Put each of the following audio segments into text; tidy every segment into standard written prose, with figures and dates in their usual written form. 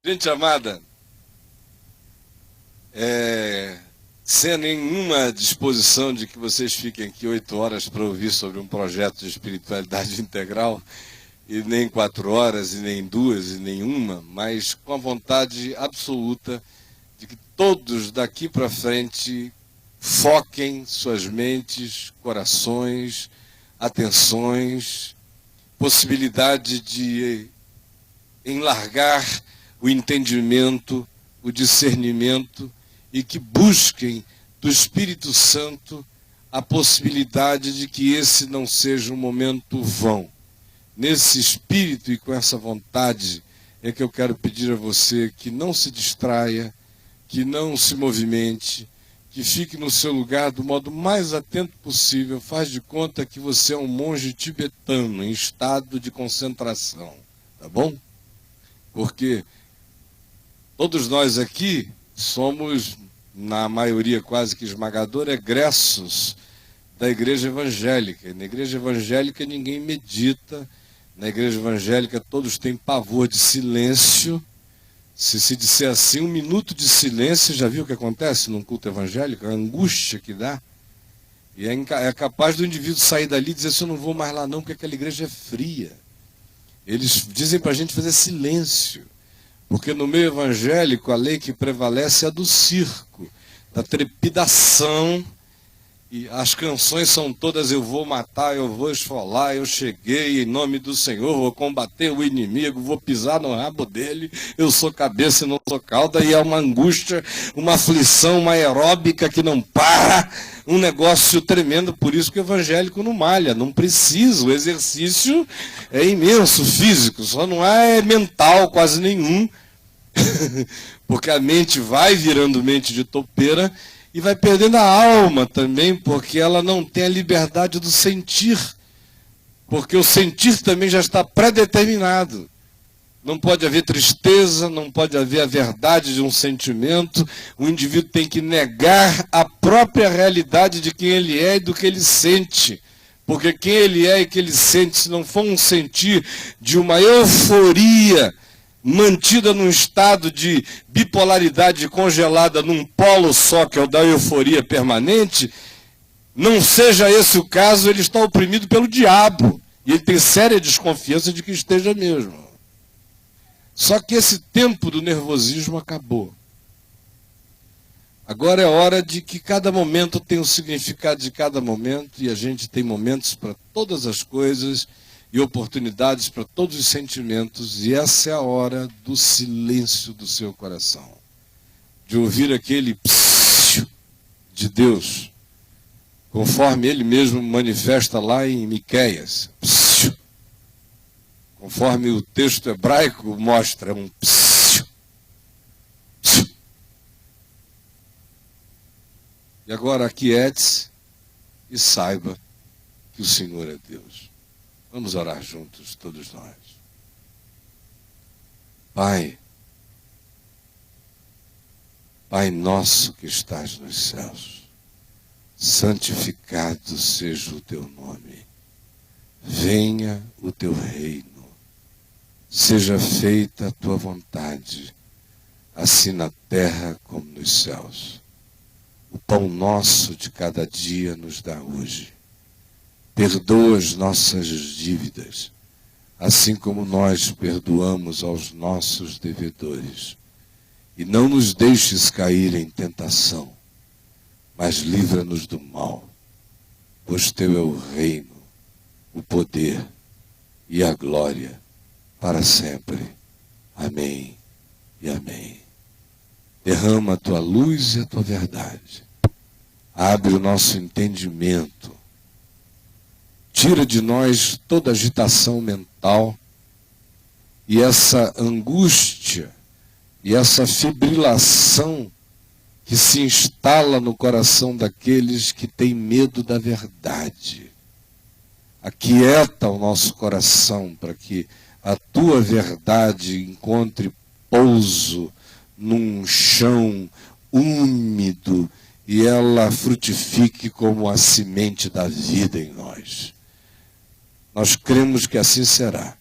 Gente amada, sem nenhuma disposição de que vocês fiquem aqui 8 horas para ouvir sobre um projeto de espiritualidade integral, e nem 4 horas, e nem 2, e nem 1, mas com a vontade absoluta de que todos daqui para frente foquem suas mentes, corações, atenções, possibilidade de enlargar o entendimento, o discernimento, e que busquem do Espírito Santo a possibilidade de que esse não seja um momento vão. Nesse espírito e com essa vontade é que eu quero pedir a você que não se distraia, que não se movimente, que fique no seu lugar do modo mais atento possível. Faz de conta que você é um monge tibetano em estado de concentração, tá bom? Porque todos nós aqui somos, na maioria quase que esmagadora, egressos da igreja evangélica. E na igreja evangélica ninguém medita, na igreja evangélica todos têm pavor de silêncio. Se disser assim, 1 minuto de silêncio, já viu o que acontece num culto evangélico? A angústia que dá. E é capaz do indivíduo sair dali e dizer assim, eu não vou mais lá não, porque aquela igreja é fria. Eles dizem para a gente fazer silêncio. Porque no meio evangélico a lei que prevalece é a do circo, da trepidação, e as canções são todas eu vou matar, eu vou esfolar, eu cheguei em nome do Senhor, vou combater o inimigo, vou pisar no rabo dele, eu sou cabeça e não sou cauda, e é uma angústia, uma aflição, uma aeróbica que não para, um negócio tremendo. Por isso que o evangélico não malha, não precisa, o exercício é imenso, físico, só não é mental quase nenhum, porque a mente vai virando mente de topeira e vai perdendo a alma também, porque ela não tem a liberdade do sentir, porque o sentir também já está pré-determinado. Não pode haver tristeza, não pode haver a verdade de um sentimento. O indivíduo tem que negar a própria realidade de quem ele é e do que ele sente. Porque quem ele é e que ele sente, se não for um sentir de uma euforia mantida num estado de bipolaridade congelada num polo só, que é o da euforia permanente, não seja esse o caso, ele está oprimido pelo diabo. E ele tem séria desconfiança de que esteja mesmo. Só que esse tempo do nervosismo acabou. Agora é hora de que cada momento tenha o significado de cada momento, e a gente tem momentos para todas as coisas, e oportunidades para todos os sentimentos, e essa é a hora do silêncio do seu coração, de ouvir aquele psiu de Deus, conforme ele mesmo manifesta lá em Miqueias, psiu, conforme o texto hebraico mostra, um psiu, psiu. E agora aquiete-se e saiba que o Senhor é Deus. Vamos orar juntos, todos nós. Pai, Pai nosso que estás nos céus, santificado seja o teu nome. Venha o teu reino. Seja feita a tua vontade, assim na terra como nos céus. O pão nosso de cada dia nos dá hoje. Perdoa as nossas dívidas, assim como nós perdoamos aos nossos devedores. E não nos deixes cair em tentação, mas livra-nos do mal, pois teu é o reino, o poder e a glória para sempre. Amém e amém. Derrama a tua luz e a tua verdade. Abre o nosso entendimento. Tira de nós toda agitação mental e essa angústia e essa fibrilação que se instala no coração daqueles que têm medo da verdade. Aquieta o nosso coração para que a tua verdade encontre pouso num chão úmido e ela frutifique como a semente da vida em nós. Nós cremos que assim será.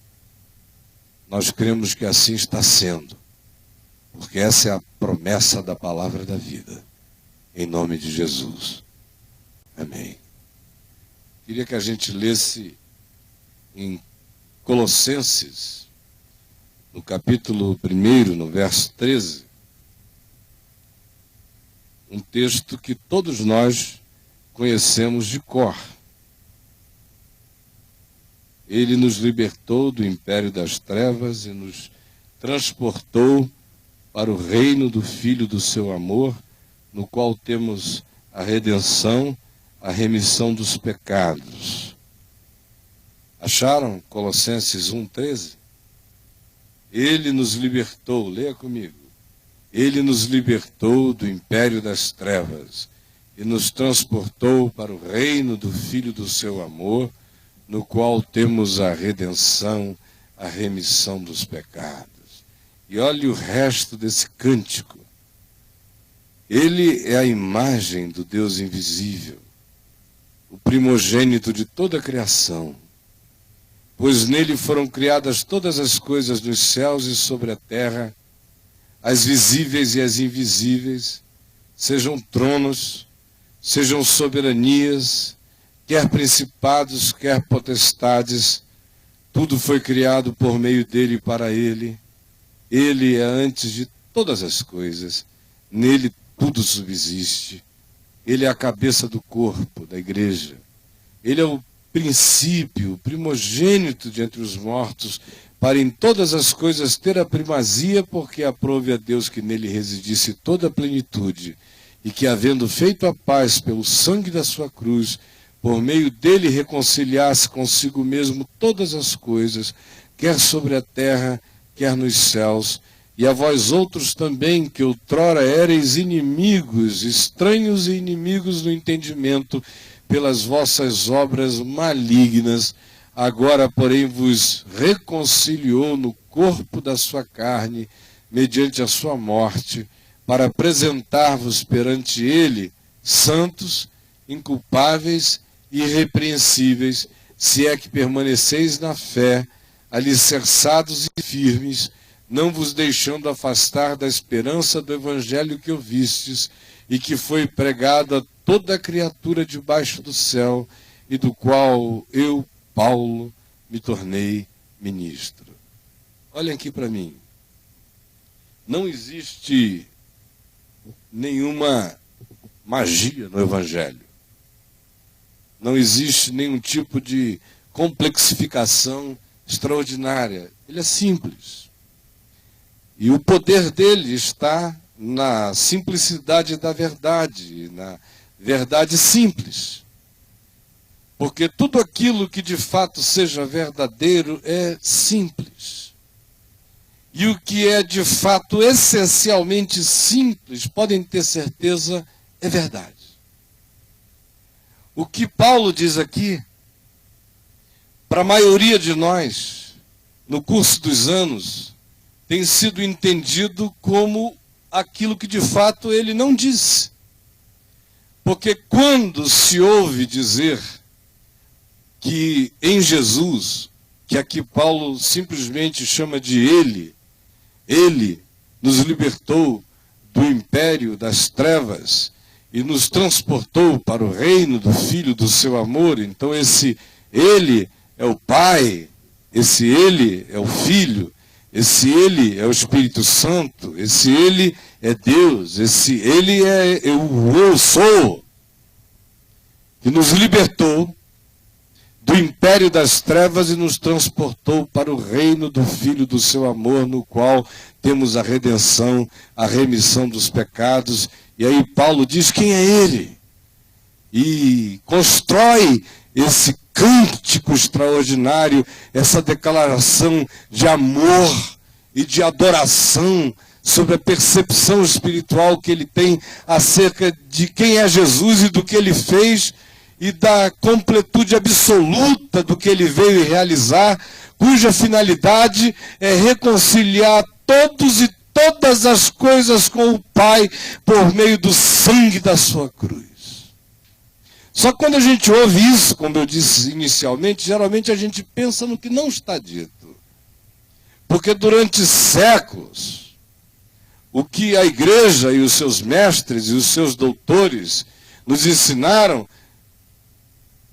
Nós cremos que assim está sendo. porque essa é a promessa da palavra da vida, em nome de Jesus. Amém. Queria que a gente lesse em Colossenses, no capítulo 1, no verso 13, um texto que todos nós conhecemos de cor. Ele nos libertou do império das trevas e nos transportou para o reino do Filho do seu amor, no qual temos a redenção, a remissão dos pecados. Acharam Colossenses 1,13? Ele nos libertou, leia comigo. Ele nos libertou do império das trevas e nos transportou para o reino do Filho do seu amor, no qual temos a redenção, a remissão dos pecados. E olhe o resto desse cântico. Ele é a imagem do Deus invisível, o primogênito de toda a criação, pois nele foram criadas todas as coisas nos céus e sobre a terra, as visíveis e as invisíveis, sejam tronos, sejam soberanias, quer principados, quer potestades, tudo foi criado por meio dele e para ele. Ele é antes de todas as coisas, nele tudo subsiste. Ele é a cabeça do corpo, da igreja. Ele é o princípio, o primogênito de entre os mortos, para em todas as coisas ter a primazia, porque aprove a Deus que nele residisse toda a plenitude, e que, havendo feito a paz pelo sangue da sua cruz, por meio dele reconciliasse consigo mesmo todas as coisas, quer sobre a terra, quer nos céus, e a vós outros também, que outrora éreis inimigos, estranhos e inimigos no entendimento, pelas vossas obras malignas, agora, porém, vos reconciliou no corpo da sua carne, mediante a sua morte, para apresentar-vos perante ele santos, inculpáveis e irrepreensíveis, se é que permaneceis na fé, alicerçados e firmes, não vos deixando afastar da esperança do evangelho que ouvistes e que foi pregado a toda criatura debaixo do céu, e do qual eu, Paulo, me tornei ministro. Olhem aqui para mim. Não existe nenhuma magia no evangelho. Não existe nenhum tipo de complexificação extraordinária. Ele é simples. E o poder dele está na simplicidade da verdade, na verdade simples. Porque tudo aquilo que de fato seja verdadeiro é simples. E o que é de fato essencialmente simples, podem ter certeza, é verdade. O que Paulo diz aqui, para a maioria de nós, no curso dos anos, tem sido entendido como aquilo que de fato ele não disse. Porque quando se ouve dizer que em Jesus, que aqui Paulo simplesmente chama de ele nos libertou do império das trevas e nos transportou para o reino do Filho do seu amor. Então esse ele é o Pai, esse ele é o Filho, esse ele é o Espírito Santo, esse ele é Deus, esse ele é o eu sou, que nos libertou do império das trevas e nos transportou para o reino do Filho do seu amor, no qual temos a redenção, a remissão dos pecados. E aí Paulo diz quem é ele, e constrói esse cântico extraordinário, essa declaração de amor e de adoração sobre a percepção espiritual que ele tem acerca de quem é Jesus e do que ele fez e da completude absoluta do que ele veio realizar, cuja finalidade é reconciliar todos e todas as coisas com o Pai por meio do sangue da sua cruz. Só que quando a gente ouve isso, como eu disse inicialmente, geralmente a gente pensa no que não está dito. Porque durante séculos, o que a igreja e os seus mestres e os seus doutores nos ensinaram,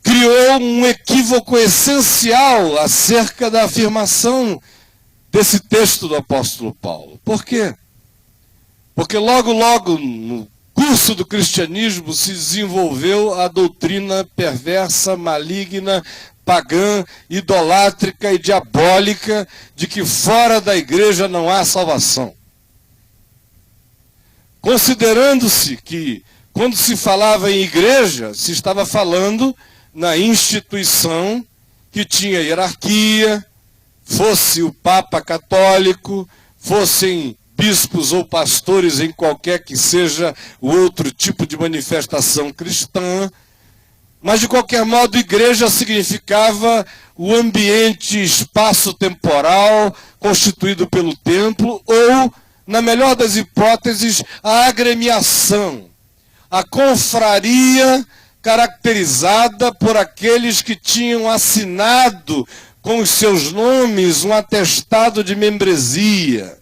criou um equívoco essencial acerca da afirmação desse texto do apóstolo Paulo. Por quê? Porque logo, no curso do cristianismo se desenvolveu a doutrina perversa, maligna, pagã, idolátrica e diabólica de que fora da igreja não há salvação. Considerando-se que, quando se falava em igreja, se estava falando na instituição que tinha hierarquia, fosse o Papa católico, fossem bispos ou pastores em qualquer que seja o outro tipo de manifestação cristã, mas de qualquer modo igreja significava o ambiente espaço-temporal constituído pelo templo ou, na melhor das hipóteses, a agremiação, a confraria caracterizada por aqueles que tinham assinado com os seus nomes um atestado de membresia,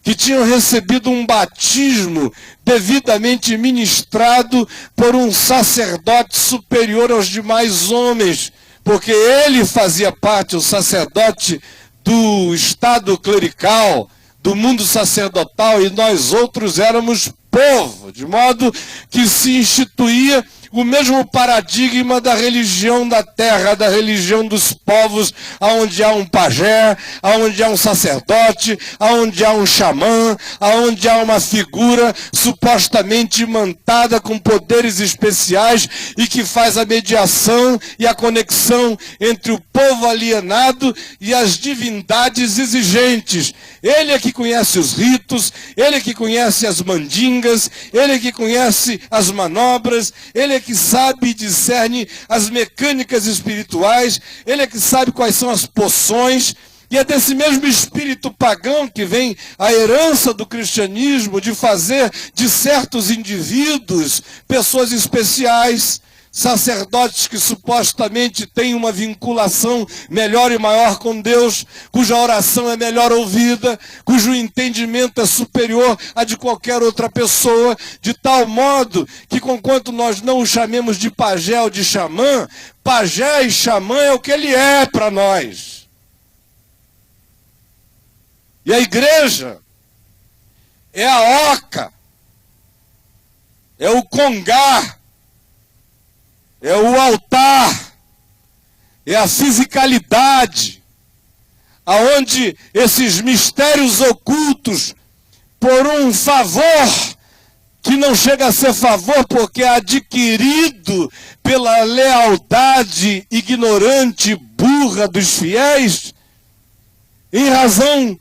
que tinham recebido um batismo devidamente ministrado por um sacerdote superior aos demais homens, porque ele fazia parte, o sacerdote, do estado clerical, do mundo sacerdotal, e nós outros éramos povo, de modo que se instituía o mesmo paradigma da religião da terra, da religião dos povos, onde há um pajé, onde há um sacerdote, onde há um xamã, onde há uma figura supostamente imantada com poderes especiais e que faz a mediação e a conexão entre o povo alienado e as divindades exigentes. Ele é que conhece os ritos, ele é que conhece as mandingas, ele é que conhece as manobras, ele é que sabe e discerne as mecânicas espirituais, ele é que sabe quais são as poções, e é desse mesmo espírito pagão que vem a herança do cristianismo de fazer de certos indivíduos pessoas especiais, sacerdotes que supostamente têm uma vinculação melhor e maior com Deus, cuja oração é melhor ouvida, cujo entendimento é superior a de qualquer outra pessoa, de tal modo que, conquanto nós não o chamemos de pajé ou de xamã, pajé e xamã é o que ele é para nós. E a igreja é a oca, é o congá, é o altar, é a fisicalidade, aonde esses mistérios ocultos, por um favor, que não chega a ser favor porque é adquirido pela lealdade ignorante, burra dos fiéis, em razão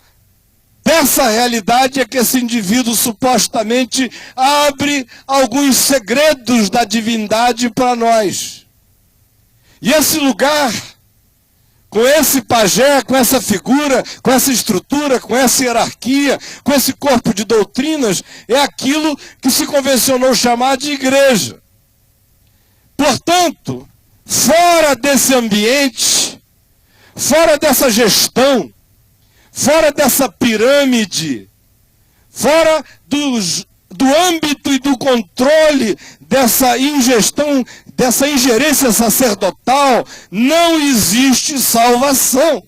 dessa realidade é que esse indivíduo supostamente abre alguns segredos da divindade para nós. E esse lugar, com esse pajé, com essa figura, com essa estrutura, com essa hierarquia, com esse corpo de doutrinas, é aquilo que se convencionou chamar de igreja. Portanto, fora desse ambiente, fora dessa gestão, fora dessa pirâmide, fora do âmbito e do controle dessa ingestão, dessa ingerência sacerdotal, não existe salvação.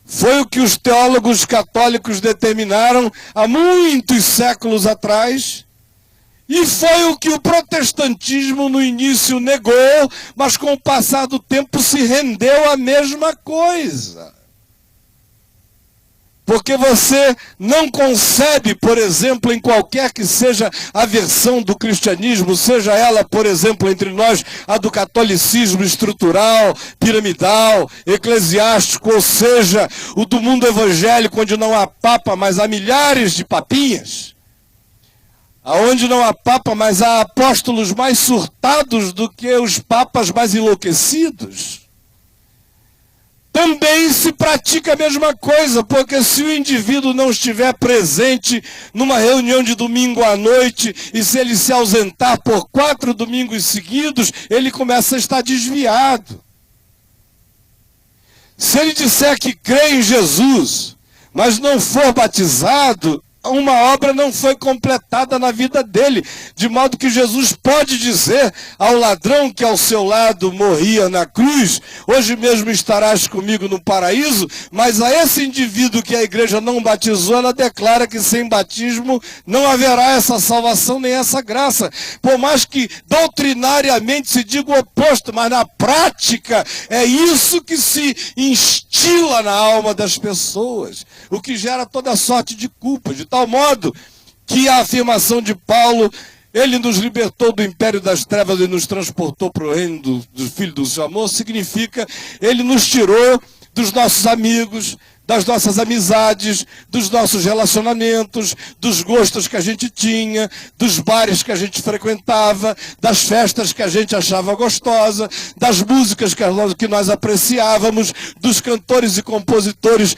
Foi o que os teólogos católicos determinaram há muitos séculos atrás, e foi o que o protestantismo no início negou, mas com o passar do tempo se rendeu à mesma coisa. Porque você não concebe, por exemplo, em qualquer que seja a versão do cristianismo, seja ela, por exemplo, entre nós, a do catolicismo estrutural, piramidal, eclesiástico, ou seja, o do mundo evangélico, onde não há papa, mas há milhares de papinhas, aonde não há papa, mas há apóstolos mais surtados do que os papas mais enlouquecidos. Também se pratica a mesma coisa, porque se o indivíduo não estiver presente numa reunião de domingo à noite, e se ele se ausentar por 4 domingos seguidos, ele começa a estar desviado. Se ele disser que crê em Jesus, mas não for batizado, uma obra não foi completada na vida dele, de modo que Jesus pode dizer ao ladrão que ao seu lado morria na cruz, hoje mesmo estarás comigo no paraíso, mas a esse indivíduo que a igreja não batizou, ela declara que sem batismo não haverá essa salvação nem essa graça, por mais que doutrinariamente se diga o oposto, mas na prática é isso que se instila na alma das pessoas, o que gera toda sorte de culpa, de tal modo que a afirmação de Paulo, ele nos libertou do império das trevas e nos transportou para o reino do Filho do seu amor, significa, ele nos tirou dos nossos amigos, das nossas amizades, dos nossos relacionamentos, dos gostos que a gente tinha, dos bares que a gente frequentava, das festas que a gente achava gostosa, das músicas que nós apreciávamos, dos cantores e compositores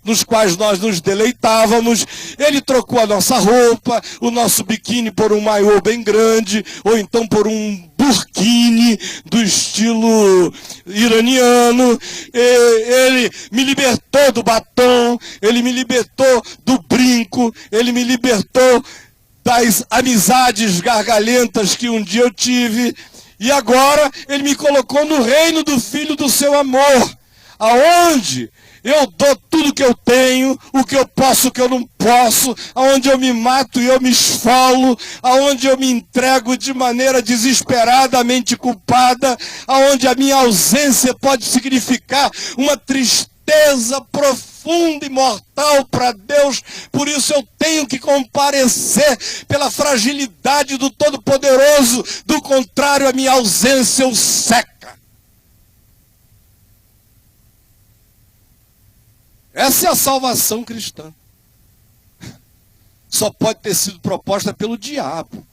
nos quais nós nos deleitávamos. Ele trocou a nossa roupa, o nosso biquíni por um maiô bem grande, ou então por um burkini do estilo iraniano. Ele me libertou do batom, ele me libertou do brinco, ele me libertou das amizades gargalhentas que um dia eu tive, e agora ele me colocou no reino do Filho do seu amor, aonde eu dou tudo que eu tenho, o que eu posso, o que eu não posso, aonde eu me mato e eu me esfolo, aonde eu me entrego de maneira desesperadamente culpada, aonde a minha ausência pode significar uma tristeza profunda e mortal para Deus. Por isso eu tenho que comparecer pela fragilidade do Todo-Poderoso, do contrário a minha ausência o seca. Essa é a salvação cristã. Só pode ter sido proposta pelo diabo.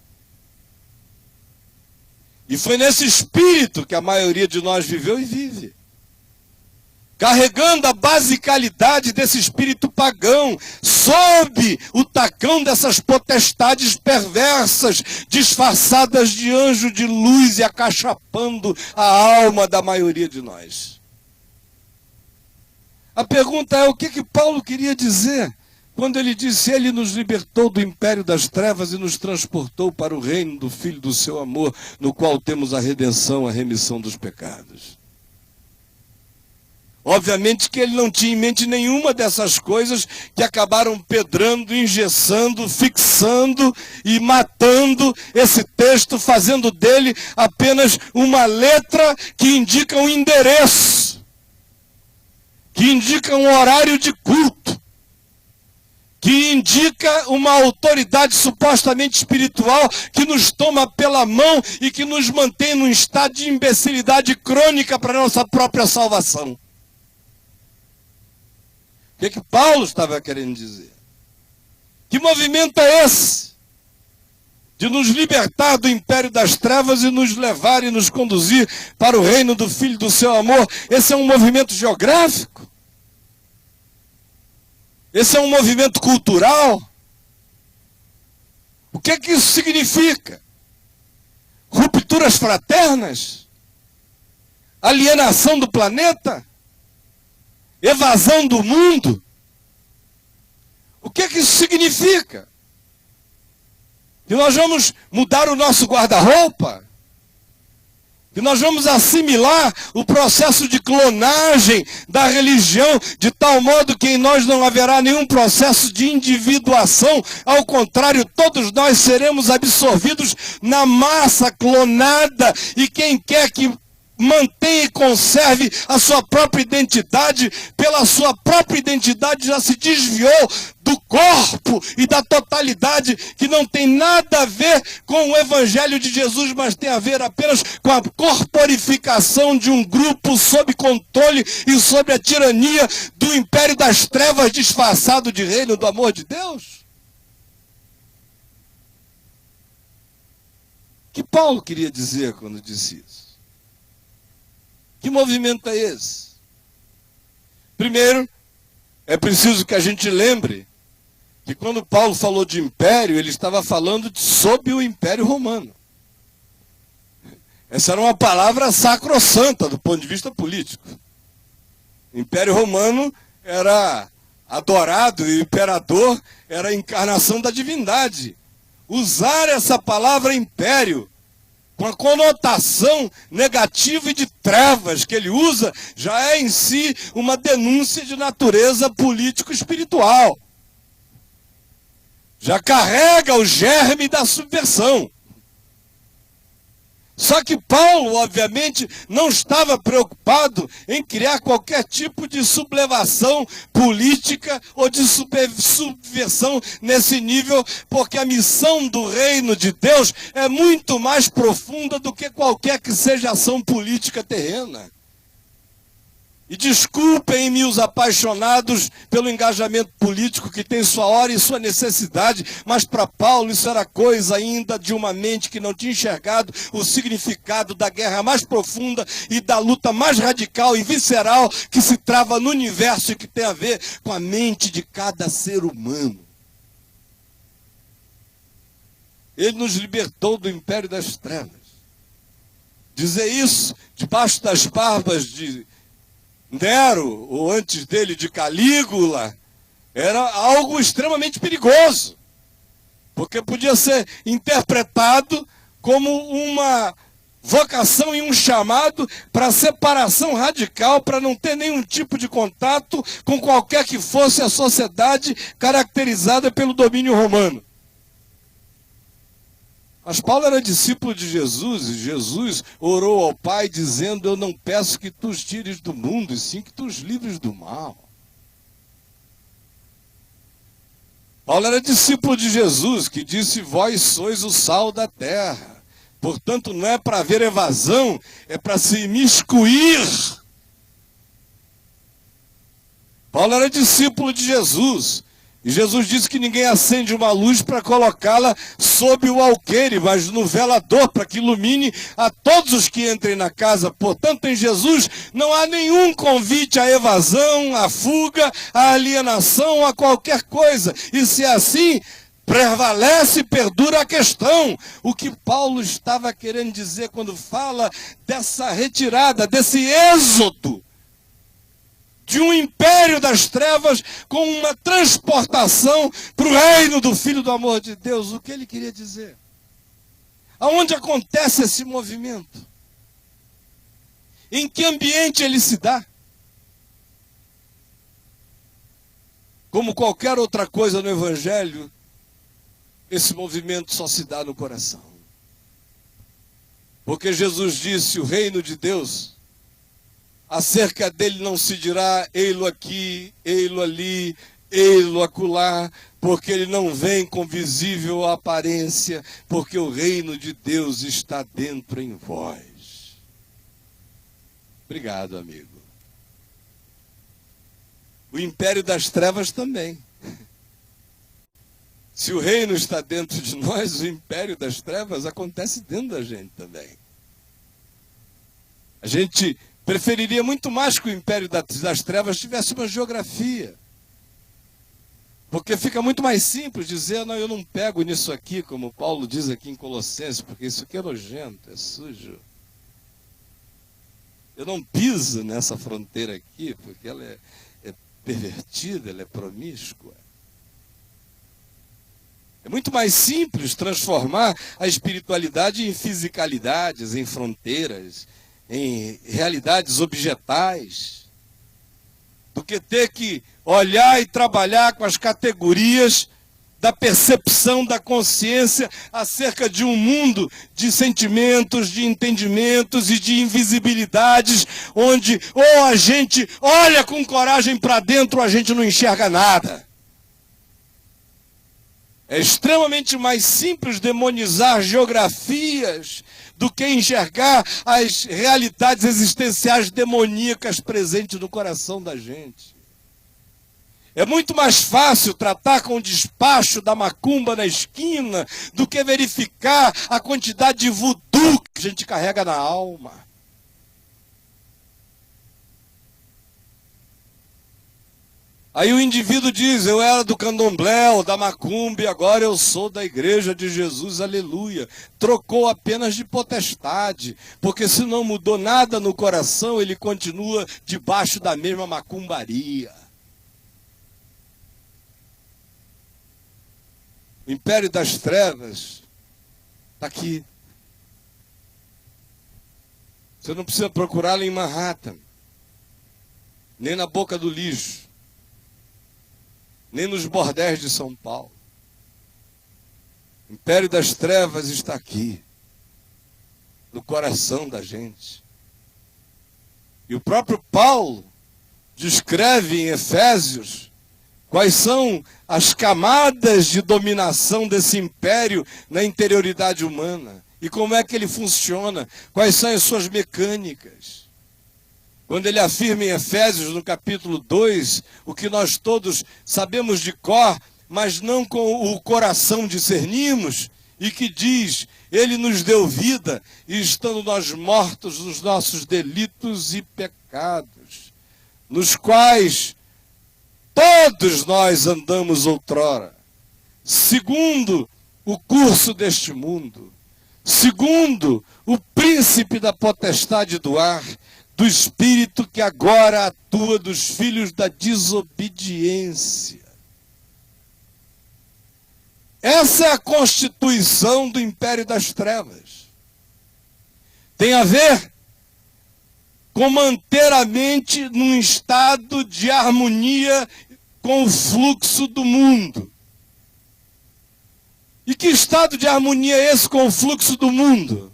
E foi nesse espírito que a maioria de nós viveu e vive. Carregando a basicalidade desse espírito pagão, sob o tacão dessas potestades perversas, disfarçadas de anjo de luz e acachapando a alma da maioria de nós. A pergunta é, o que Paulo queria dizer quando ele disse, ele nos libertou do império das trevas e nos transportou para o reino do Filho do seu amor, no qual temos a redenção, a remissão dos pecados. Obviamente que ele não tinha em mente nenhuma dessas coisas que acabaram pedrando, engessando, fixando e matando esse texto, fazendo dele apenas uma letra que indica um endereço, que indica um horário de culto, que indica uma autoridade supostamente espiritual que nos toma pela mão e que nos mantém num estado de imbecilidade crônica para a nossa própria salvação. O que Paulo estava querendo dizer? Que movimento é esse? De nos libertar do império das trevas e nos levar e nos conduzir para o reino do Filho do seu amor. Esse é um movimento geográfico? Esse é um movimento cultural? O que isso significa? Rupturas fraternas? Alienação do planeta? Evasão do mundo? O que isso significa? Que nós vamos mudar o nosso guarda-roupa? Que nós vamos assimilar o processo de clonagem da religião, de tal modo que em nós não haverá nenhum processo de individuação, ao contrário, todos nós seremos absorvidos na massa clonada, e quem quer que mantenha e conserve a sua própria identidade, pela sua própria identidade já se desviou do corpo e da totalidade, que não tem nada a ver com o evangelho de Jesus, mas tem a ver apenas com a corporificação de um grupo sob controle e sob a tirania do império das trevas disfarçado de reino do amor de Deus. O que Paulo queria dizer quando disse isso? Que movimento é esse? Primeiro, é preciso que a gente lembre que quando Paulo falou de império, ele estava falando sob o Império Romano. Essa era uma palavra sacrossanta do ponto de vista político. O Império Romano era adorado, e o imperador era a encarnação da divindade. Usar essa palavra império com a conotação negativa e de trevas que ele usa, já é em si uma denúncia de natureza político-espiritual. Já carrega o germe da subversão. Só que Paulo, obviamente, não estava preocupado em criar qualquer tipo de sublevação política ou de subversão nesse nível, porque a missão do reino de Deus é muito mais profunda do que qualquer que seja ação política terrena. E desculpem-me os apaixonados pelo engajamento político que tem sua hora e sua necessidade, mas para Paulo isso era coisa ainda de uma mente que não tinha enxergado o significado da guerra mais profunda e da luta mais radical e visceral que se trava no universo e que tem a ver com a mente de cada ser humano. Ele nos libertou do império das trevas. Dizer isso debaixo das barbas de Nero, ou antes dele de Calígula, era algo extremamente perigoso, porque podia ser interpretado como uma vocação e um chamado para separação radical, para não ter nenhum tipo de contato com qualquer que fosse a sociedade caracterizada pelo domínio romano. Mas Paulo era discípulo de Jesus, e Jesus orou ao Pai dizendo: eu não peço que tu os tires do mundo, e sim que tu os livres do mal. Paulo era discípulo de Jesus, que disse: vós sois o sal da terra. Portanto, não é para haver evasão, é para se imiscuir. Paulo era discípulo de Jesus. E Jesus disse que ninguém acende uma luz para colocá-la sob o alqueire, mas no velador, para que ilumine a todos os que entrem na casa. Portanto, em Jesus não há nenhum convite à evasão, à fuga, à alienação, a qualquer coisa. E se é assim, prevalece e perdura a questão. O que Paulo estava querendo dizer quando fala dessa retirada, desse êxodo, de um império das trevas com uma transportação para o reino do Filho do amor de Deus. O que ele queria dizer? Aonde acontece esse movimento? Em que ambiente ele se dá? Como qualquer outra coisa no Evangelho, esse movimento só se dá no coração. Porque Jesus disse: o reino de Deus, acerca dele não se dirá ei-lo aqui, ei-lo ali, ei-lo acolá, porque ele não vem com visível aparência, porque o reino de Deus está dentro em vós. Obrigado, amigo. O império das trevas também. Se o reino está dentro de nós, o império das trevas acontece dentro da gente também. A gente preferiria muito mais que o império das trevas tivesse uma geografia. Porque fica muito mais simples dizer: não, eu não pego nisso aqui, como Paulo diz aqui em Colossenses, porque isso aqui é nojento, é sujo. Eu não piso nessa fronteira aqui, porque ela é pervertida, ela é promíscua. É muito mais simples transformar a espiritualidade em fisicalidades, em fronteiras, em realidades objetais, do que ter que olhar e trabalhar com as categorias da percepção, da consciência acerca de um mundo de sentimentos, de entendimentos e de invisibilidades, onde ou a gente olha com coragem para dentro ou a gente não enxerga nada. É extremamente mais simples demonizar geografias do que enxergar as realidades existenciais demoníacas presentes no coração da gente. É muito mais fácil tratar com o despacho da macumba na esquina do que verificar a quantidade de voodoo que a gente carrega na alma. Aí o indivíduo diz: eu era do candomblé ou da macumba e agora eu sou da igreja de Jesus, aleluia. Trocou apenas de potestade, porque se não mudou nada no coração, ele continua debaixo da mesma macumbaria. O império das trevas está aqui. Você não precisa procurá-lo em Manhattan, nem na boca do lixo, nem nos bordéis de São Paulo. O império das trevas está aqui, no coração da gente. E o próprio Paulo descreve em Efésios quais são as camadas de dominação desse império na interioridade humana. E como é que ele funciona, quais são as suas mecânicas. Quando ele afirma em Efésios, no capítulo 2, o que nós todos sabemos de cor, mas não com o coração discernimos, e que diz, ele nos deu vida, e estando nós mortos nos nossos delitos e pecados, nos quais todos nós andamos outrora, segundo o curso deste mundo, segundo o príncipe da potestade do ar, do espírito que agora atua dos filhos da desobediência. Essa é a constituição do império das trevas. Tem a ver com manter a mente num estado de harmonia com o fluxo do mundo. E que estado de harmonia é esse com o fluxo do mundo?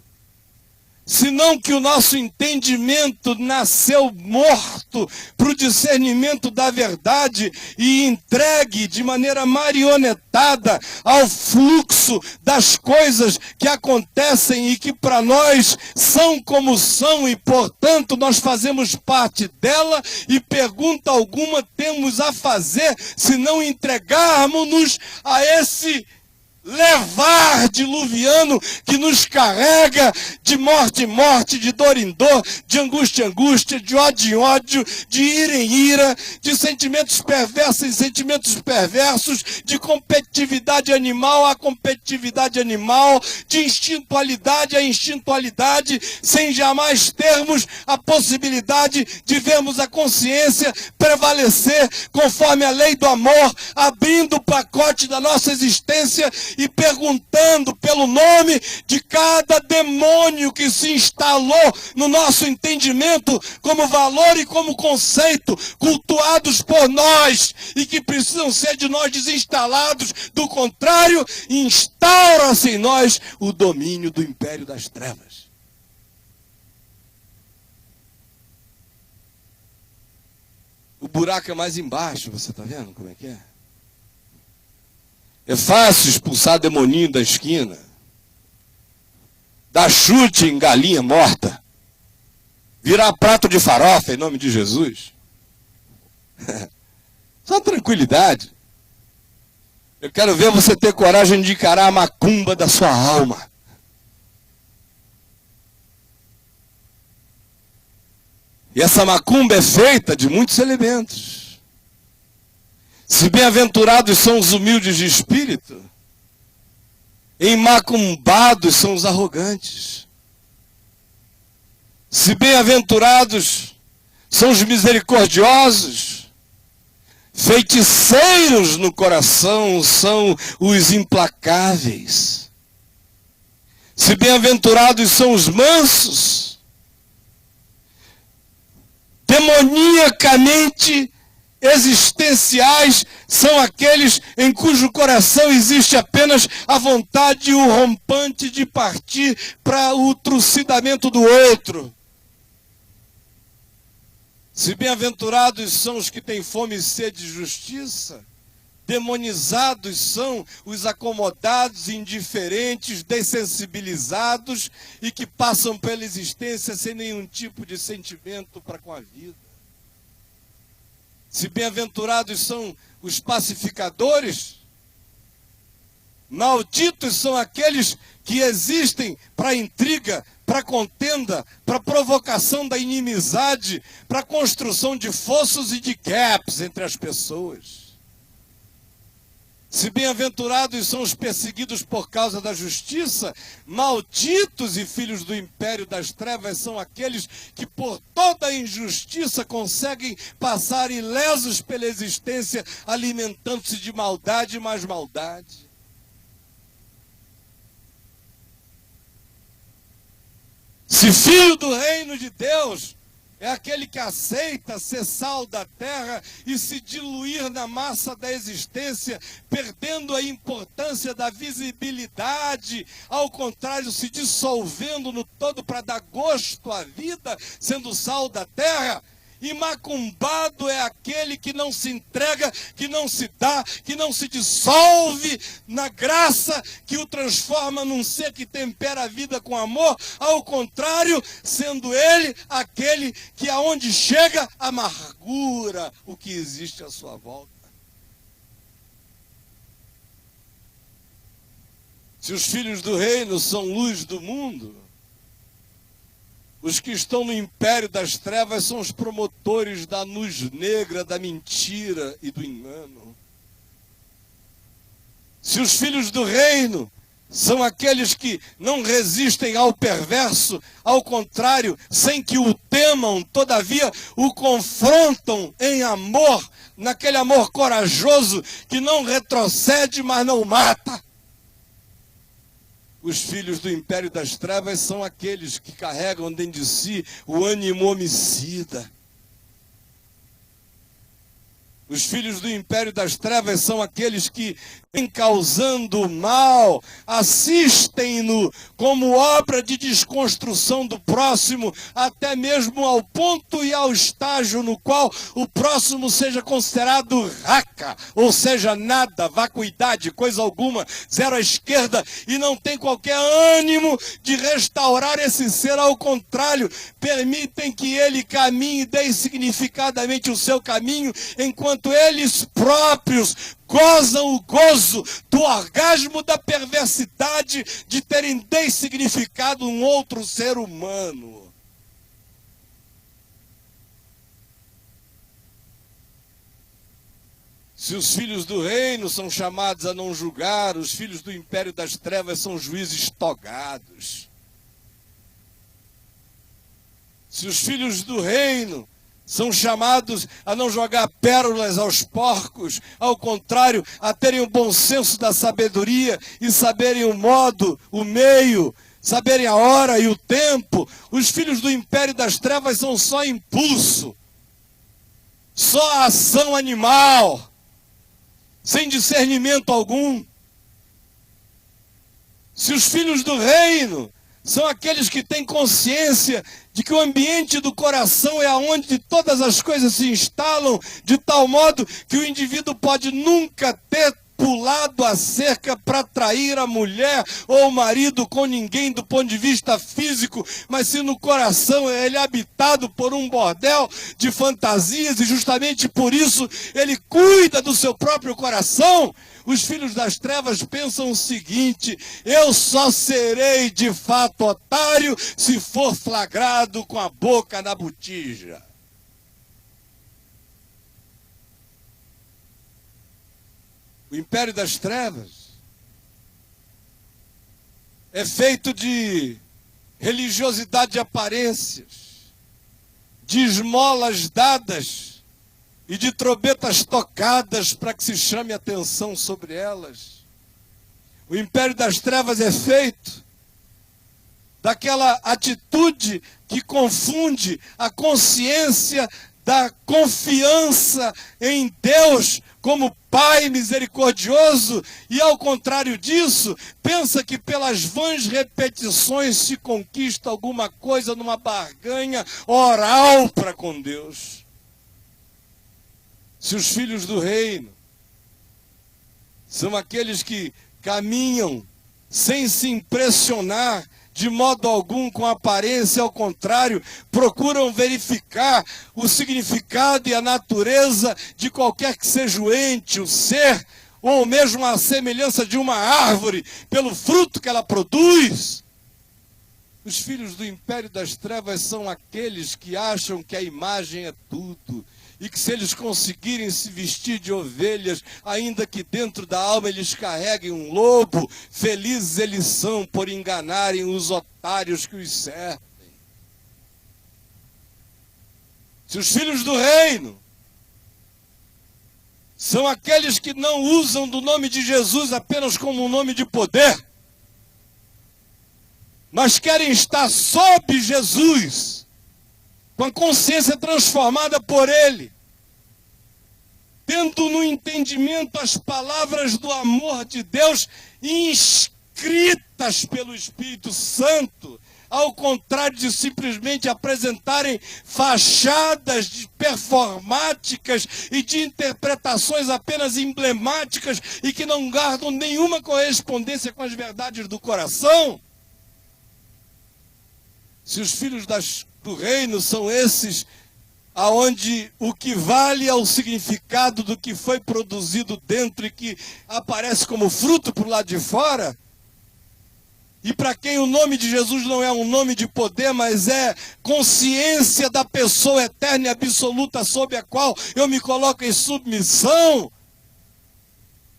Senão que o nosso entendimento nasceu morto para o discernimento da verdade e entregue de maneira marionetada ao fluxo das coisas que acontecem e que para nós são como são e, portanto, nós fazemos parte dela e pergunta alguma temos a fazer se não entregarmos-nos a esse levar diluviano que nos carrega de morte em morte, de dor em dor, de angústia em angústia, de ódio em ódio, de ira em ira, de sentimentos perversos em sentimentos perversos, de competitividade animal a competitividade animal, de instintualidade a instintualidade, sem jamais termos a possibilidade de vermos a consciência prevalecer conforme a lei do amor, abrindo o pacote da nossa existência e perguntando pelo nome de cada demônio que se instalou no nosso entendimento como valor e como conceito, cultuados por nós e que precisam ser de nós desinstalados. Do contrário, instaura-se em nós o domínio do império das trevas. O buraco é mais embaixo, você está vendo como é que é? É fácil expulsar demoninho da esquina, dar chute em galinha morta, virar prato de farofa em nome de Jesus. Só tranquilidade. Eu quero ver você ter coragem de encarar a macumba da sua alma. E essa macumba é feita de muitos elementos. Se bem-aventurados são os humildes de espírito, emacumbados são os arrogantes. Se bem-aventurados são os misericordiosos, feiticeiros no coração são os implacáveis. Se bem-aventurados são os mansos, demoniacamente existenciais são aqueles em cujo coração existe apenas a vontade e o rompante de partir para o trucidamento do outro. Se bem-aventurados são os que têm fome e sede de justiça, demonizados são os acomodados, indiferentes, dessensibilizados e que passam pela existência sem nenhum tipo de sentimento para com a vida. Se bem-aventurados são os pacificadores, malditos são aqueles que existem para intriga, para contenda, para provocação da inimizade, para construção de fossos e de gaps entre as pessoas. Se bem-aventurados são os perseguidos por causa da justiça, malditos e filhos do império das trevas são aqueles que por toda a injustiça conseguem passar ilesos pela existência, alimentando-se de maldade e mais maldade. Se filho do reino de Deus é aquele que aceita ser sal da terra e se diluir na massa da existência, perdendo a importância da visibilidade, ao contrário, se dissolvendo no todo para dar gosto à vida, sendo sal da terra. E macumbado é aquele que não se entrega, que não se dá, que não se dissolve na graça que o transforma num ser que tempera a vida com amor. Ao contrário, sendo ele aquele que aonde chega, amargura o que existe à sua volta. Se os filhos do reino são luz do mundo, os que estão no império das trevas são os promotores da luz negra, da mentira e do engano. Se os filhos do reino são aqueles que não resistem ao perverso, ao contrário, sem que o temam, todavia o confrontam em amor, naquele amor corajoso que não retrocede, mas não mata. Os filhos do império das trevas são aqueles que carregam dentro de si o ânimo homicida. Os filhos do império das trevas são aqueles que, em causando mal, assistem-no como obra de desconstrução do próximo, até mesmo ao ponto e ao estágio no qual o próximo seja considerado raca, ou seja, nada, vacuidade, coisa alguma, zero à esquerda, e não tem qualquer ânimo de restaurar esse ser. Ao contrário, permitem que ele caminhe designificadamente o seu caminho, enquanto eles próprios gozam o gozo do orgasmo da perversidade de terem dessignificado um outro ser humano. Se os filhos do reino são chamados a não julgar, os filhos do império das trevas são juízes togados. Se os filhos do reino são chamados a não jogar pérolas aos porcos, ao contrário, a terem o bom senso da sabedoria e saberem o modo, o meio, saberem a hora e o tempo. Os filhos do império das trevas são só impulso, só ação animal, sem discernimento algum. Se os filhos do reino são aqueles que têm consciência de que o ambiente do coração é aonde todas as coisas se instalam, de tal modo que o indivíduo pode nunca ter pulado a cerca para trair a mulher ou o marido com ninguém do ponto de vista físico, mas se no coração ele é habitado por um bordel de fantasias e justamente por isso ele cuida do seu próprio coração. Os filhos das trevas pensam o seguinte: eu só serei de fato otário se for flagrado com a boca na botija. O império das trevas é feito de religiosidade de aparências, de esmolas dadas e de trombetas tocadas para que se chame atenção sobre elas. O império das trevas é feito daquela atitude que confunde a consciência da confiança em Deus como Pai misericordioso e, ao contrário disso, pensa que pelas vãs repetições se conquista alguma coisa numa barganha oral para com Deus. Se os filhos do reino são aqueles que caminham sem se impressionar de modo algum com a aparência, ao contrário, procuram verificar o significado e a natureza de qualquer que seja o ente, o ser, ou mesmo a semelhança de uma árvore, pelo fruto que ela produz. Os filhos do império das trevas são aqueles que acham que a imagem é tudo, e que se eles conseguirem se vestir de ovelhas, ainda que dentro da alma eles carreguem um lobo, felizes eles são por enganarem os otários que os servem. Se os filhos do reino são aqueles que não usam do nome de Jesus apenas como um nome de poder, mas querem estar sob Jesus, com a consciência transformada por Ele, tendo no entendimento as palavras do amor de Deus inscritas pelo Espírito Santo, ao contrário de simplesmente apresentarem fachadas de performáticas e de interpretações apenas emblemáticas e que não guardam nenhuma correspondência com as verdades do coração. Se os filhos do reino são esses, aonde o que vale é o significado do que foi produzido dentro e que aparece como fruto por lado de fora, e para quem o nome de Jesus não é um nome de poder, mas é consciência da pessoa eterna e absoluta sob a qual eu me coloco em submissão,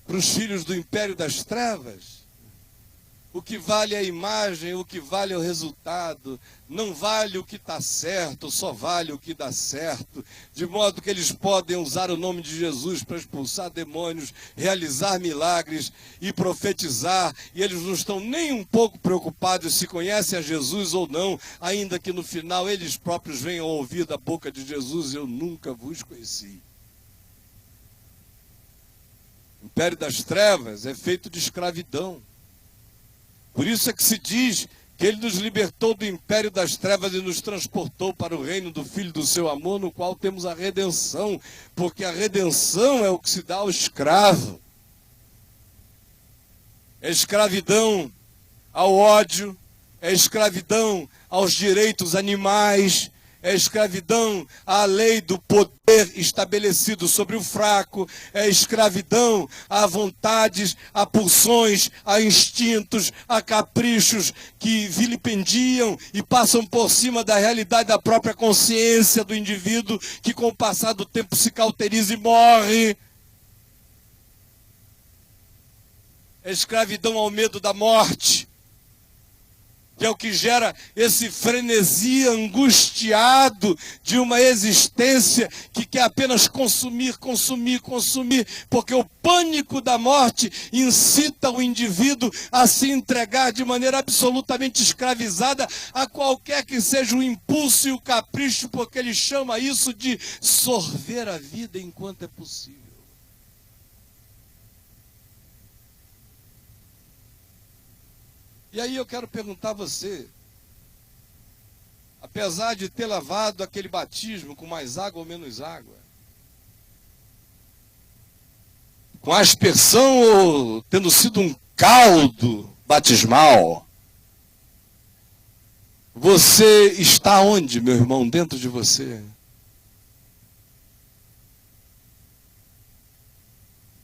para os filhos do império das trevas, o que vale é a imagem, o que vale é o resultado. Não vale o que está certo, só vale o que dá certo. De modo que eles podem usar o nome de Jesus para expulsar demônios, realizar milagres e profetizar. E eles não estão nem um pouco preocupados se conhecem a Jesus ou não, ainda que no final eles próprios venham ouvir da boca de Jesus: eu nunca vos conheci. O império das trevas é feito de escravidão. Por isso é que se diz que Ele nos libertou do império das trevas e nos transportou para o reino do Filho do seu amor, no qual temos a redenção, porque a redenção é o que se dá ao escravo. É escravidão ao ódio, é escravidão aos direitos animais, é escravidão à lei do poder estabelecido sobre o fraco, é escravidão a vontades, a pulsões, a instintos, a caprichos que vilipendiam e passam por cima da realidade da própria consciência do indivíduo, que com o passar do tempo se cauteriza e morre. É escravidão ao medo da morte, que é o que gera esse frenesi angustiado de uma existência que quer apenas consumir, consumir, consumir, porque o pânico da morte incita o indivíduo a se entregar de maneira absolutamente escravizada a qualquer que seja o impulso e o capricho, porque ele chama isso de sorver a vida enquanto é possível. E aí eu quero perguntar a você, apesar de ter lavado aquele batismo com mais água ou menos água, com aspersão ou tendo sido um caldo batismal, você está onde, meu irmão, dentro de você?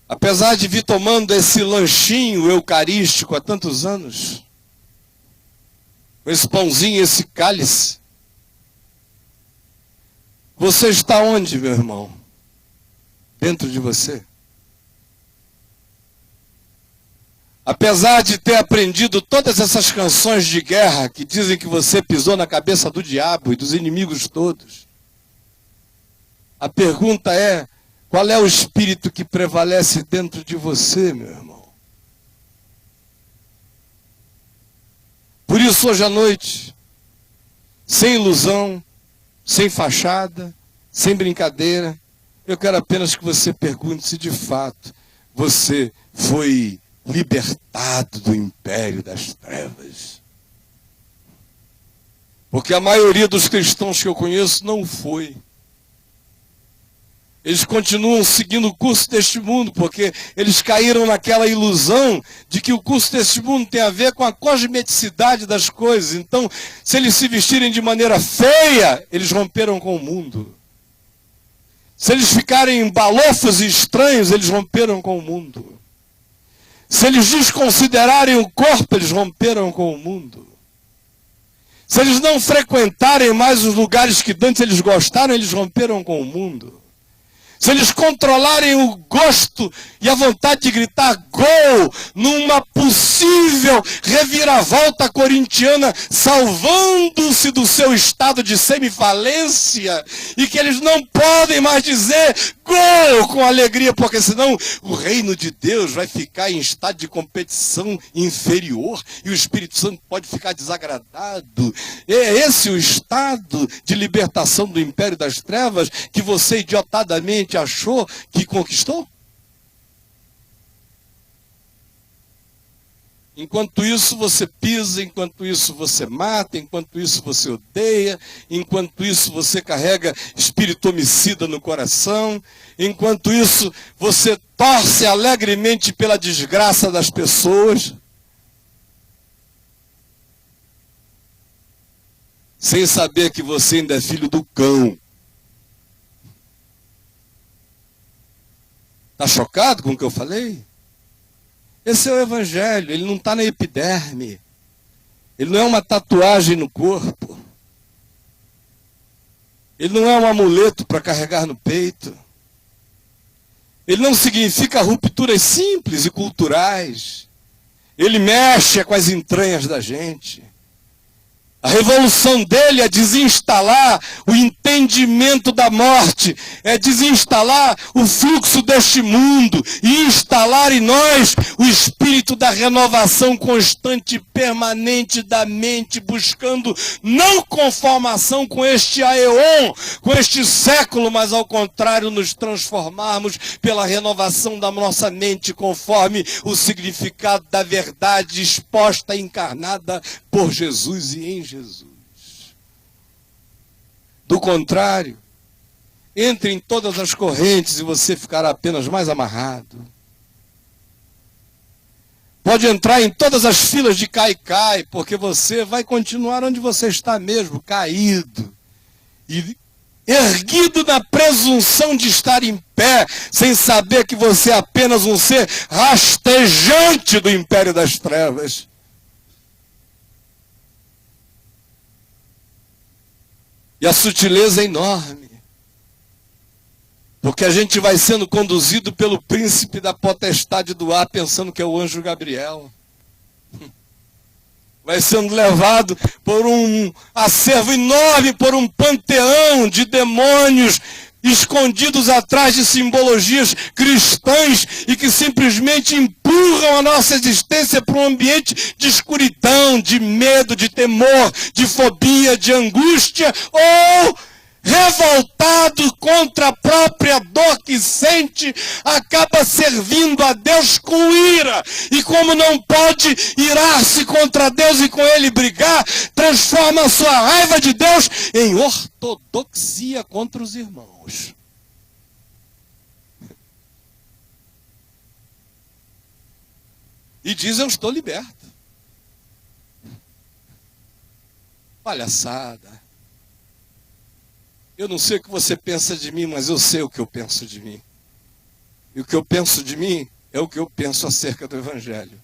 Apesar de vir tomando esse lanchinho eucarístico há tantos anos, esse pãozinho, esse cálice, você está onde, meu irmão? Dentro de você. Apesar de ter aprendido todas essas canções de guerra que dizem que você pisou na cabeça do diabo e dos inimigos todos, a pergunta é: qual é o espírito que prevalece dentro de você, meu irmão? Por isso, hoje à noite, sem ilusão, sem fachada, sem brincadeira, eu quero apenas que você pergunte se de fato você foi libertado do império das trevas. Porque a maioria dos cristãos que eu conheço não foi. Eles continuam seguindo o curso deste mundo, porque eles caíram naquela ilusão de que o curso deste mundo tem a ver com a cosmeticidade das coisas. Então, se eles se vestirem de maneira feia, eles romperam com o mundo. Se eles ficarem balofos e estranhos, eles romperam com o mundo. Se eles desconsiderarem o corpo, eles romperam com o mundo. Se eles não frequentarem mais os lugares que antes eles gostaram, eles romperam com o mundo. se eles controlarem o gosto e a vontade de gritar gol numa possível reviravolta corintiana, salvando-se do seu estado de semifalência, e que eles não podem mais dizer gol com alegria, porque senão o reino de Deus vai ficar em estado de competição inferior e o Espírito Santo pode ficar desagradado. É esse o estado de libertação do império das trevas que você idiotadamente achou que conquistou? Enquanto isso você pisa, enquanto isso você mata, enquanto isso você odeia, enquanto isso você carrega espírito homicida no coração, enquanto isso você torce alegremente pela desgraça das pessoas, sem saber que você ainda é filho do cão. Está chocado com o que eu falei? Esse é o evangelho, ele não está na epiderme. Ele não é uma tatuagem no corpo. Ele não é um amuleto para carregar no peito. Ele não significa rupturas simples e culturais. Ele mexe com as entranhas da gente. A revolução dele é desinstalar o entendimento da morte, é desinstalar o fluxo deste mundo e instalar em nós o espírito da renovação constante e permanente da mente, buscando não conformação com este aeon, com este século, mas ao contrário, nos transformarmos pela renovação da nossa mente conforme o significado da verdade exposta e encarnada por Jesus e em Jesus. Do contrário, entre em todas as correntes e você ficará apenas mais amarrado. Pode entrar em todas as filas de cai-cai, porque você vai continuar onde você está mesmo, caído. E erguido na presunção de estar em pé, sem saber que você é apenas um ser rastejante do império das trevas. E a sutileza é enorme. Porque a gente vai sendo conduzido pelo príncipe da potestade do ar, pensando que é o anjo Gabriel. Vai sendo levado por um acervo enorme, por um panteão de demônios escondidos atrás de simbologias cristãs e que simplesmente empurram a nossa existência para um ambiente de escuridão, de medo, de temor, de fobia, de angústia, ou revoltado contra a própria dor que sente, acaba servindo a Deus com ira, e como não pode irar-se contra Deus e com ele brigar, transforma a sua raiva de Deus em ortodoxia contra os irmãos. E diz: eu estou liberto. Palhaçada. Eu não sei o que você pensa de mim, mas eu sei o que eu penso de mim. E o que eu penso de mim é o que eu penso acerca do Evangelho.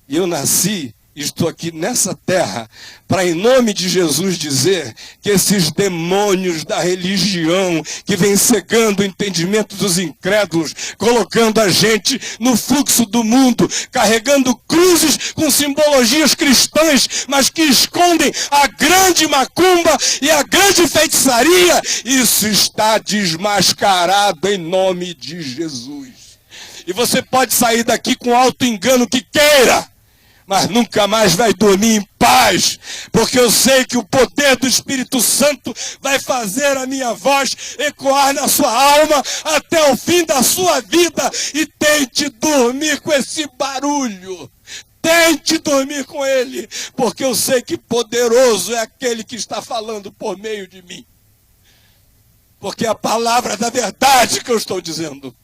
E eu nasci e estou aqui nessa terra para, em nome de Jesus, dizer que esses demônios da religião que vem cegando o entendimento dos incrédulos, colocando a gente no fluxo do mundo, carregando cruzes com simbologias cristãs, mas que escondem a grande macumba e a grande feitiçaria, isso está desmascarado em nome de Jesus. E você pode sair daqui com auto-engano que queira, mas nunca mais vai dormir em paz, porque eu sei que o poder do Espírito Santo vai fazer a minha voz ecoar na sua alma até o fim da sua vida. E tente dormir com esse barulho. Tente dormir com ele, porque eu sei que poderoso é aquele que está falando por meio de mim. Porque é a palavra da verdade que eu estou dizendo.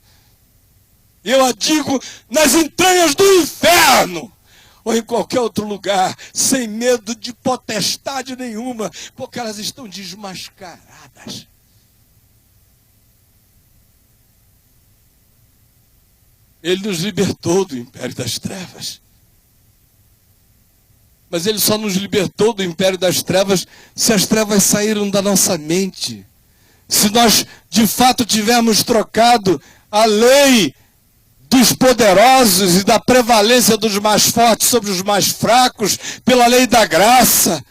Eu a digo nas entranhas do inferno, ou em qualquer outro lugar, sem medo de potestade nenhuma, porque elas estão desmascaradas. Ele nos libertou do império das trevas. Mas ele só nos libertou do império das trevas se as trevas saíram da nossa mente. se nós de fato tivermos trocado a lei dos poderosos e da prevalência dos mais fortes sobre os mais fracos pela lei da graça,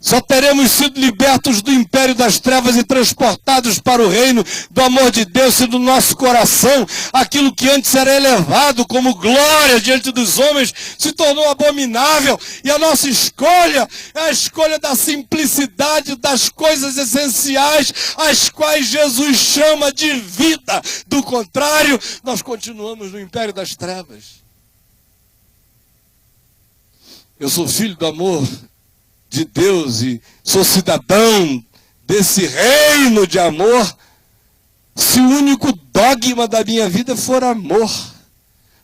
só teremos sido libertos do império das trevas e transportados para o reino do amor de Deus, e do nosso coração aquilo que antes era elevado como glória diante dos homens se tornou abominável, e a nossa escolha é a escolha da simplicidade das coisas essenciais, as quais Jesus chama de vida. Do contrário, nós continuamos no império das trevas. Eu sou filho do amor de Deus e sou cidadão desse reino de amor, se o único dogma da minha vida for amor.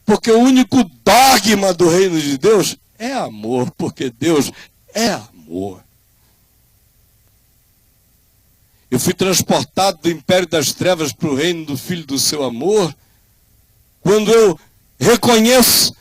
Porque o único dogma do reino de Deus é amor, porque Deus é amor. Eu fui transportado do império das trevas para o reino do Filho do seu amor, quando eu reconheço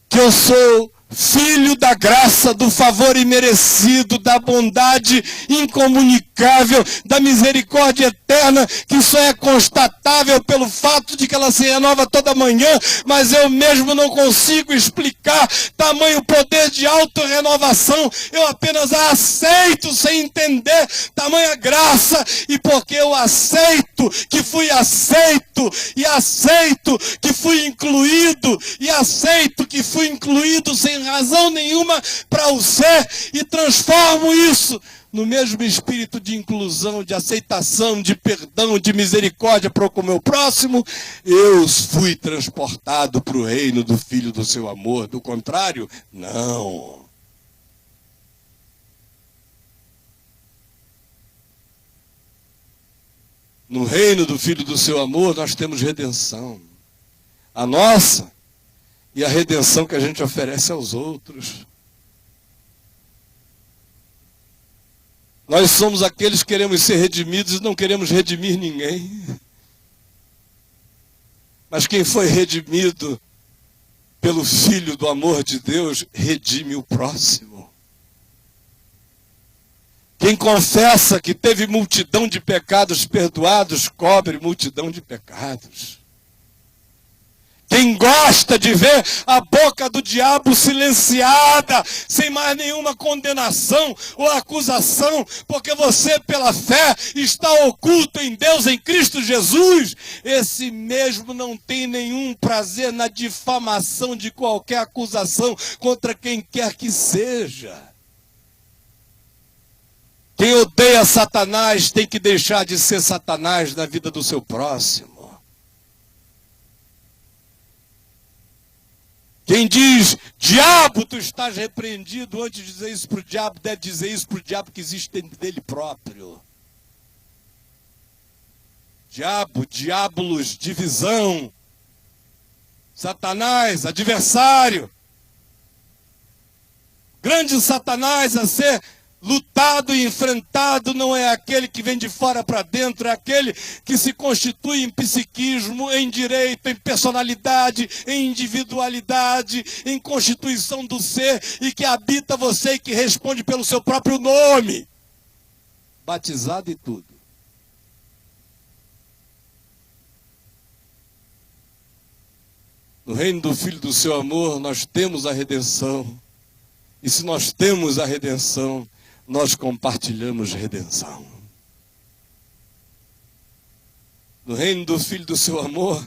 que eu sou filho da graça, do favor imerecido, da bondade incomunicável, da misericórdia eterna, que só é constatável pelo fato de que ela se renova toda manhã, mas eu mesmo não consigo explicar tamanho poder de autorrenovação. Eu apenas a aceito sem entender tamanha graça, e porque eu aceito que fui aceito, e aceito que fui incluído, e aceito que fui incluído sem razão nenhuma para o ser, e transformo isso no mesmo espírito de inclusão, de aceitação, de perdão, de misericórdia para com o meu próximo, eu fui transportado para o reino do Filho do seu amor. Do contrário, não. No reino do Filho do seu amor, nós temos redenção. A nossa e a redenção que a gente oferece aos outros. Nós somos aqueles que queremos ser redimidos e não queremos redimir ninguém. Mas quem foi redimido pelo Filho do amor de Deus, redime o próximo. Quem confessa que teve multidão de pecados perdoados, cobre multidão de pecados. Quem gosta de ver a boca do diabo silenciada, sem mais nenhuma condenação ou acusação, porque você, pela fé, está oculto em Deus, em Cristo Jesus, esse mesmo não tem nenhum prazer na difamação de qualquer acusação contra quem quer que seja. Quem odeia Satanás tem que deixar de ser Satanás na vida do seu próximo. Quem diz, diabo, tu estás repreendido, antes de dizer isso para o diabo, deve dizer isso para o diabo que existe dentro dele próprio. Diabo, diabolos, divisão. Satanás, adversário. Grande Satanás a ser lutado e enfrentado não é aquele que vem de fora para dentro, é aquele que se constitui em psiquismo, em direito, em personalidade, em individualidade, em constituição do ser, e que habita você e que responde pelo seu próprio nome. Batizado e tudo. No reino do Filho do seu amor, nós temos a redenção. E se nós temos a redenção, nós compartilhamos redenção. No reino do Filho do seu amor,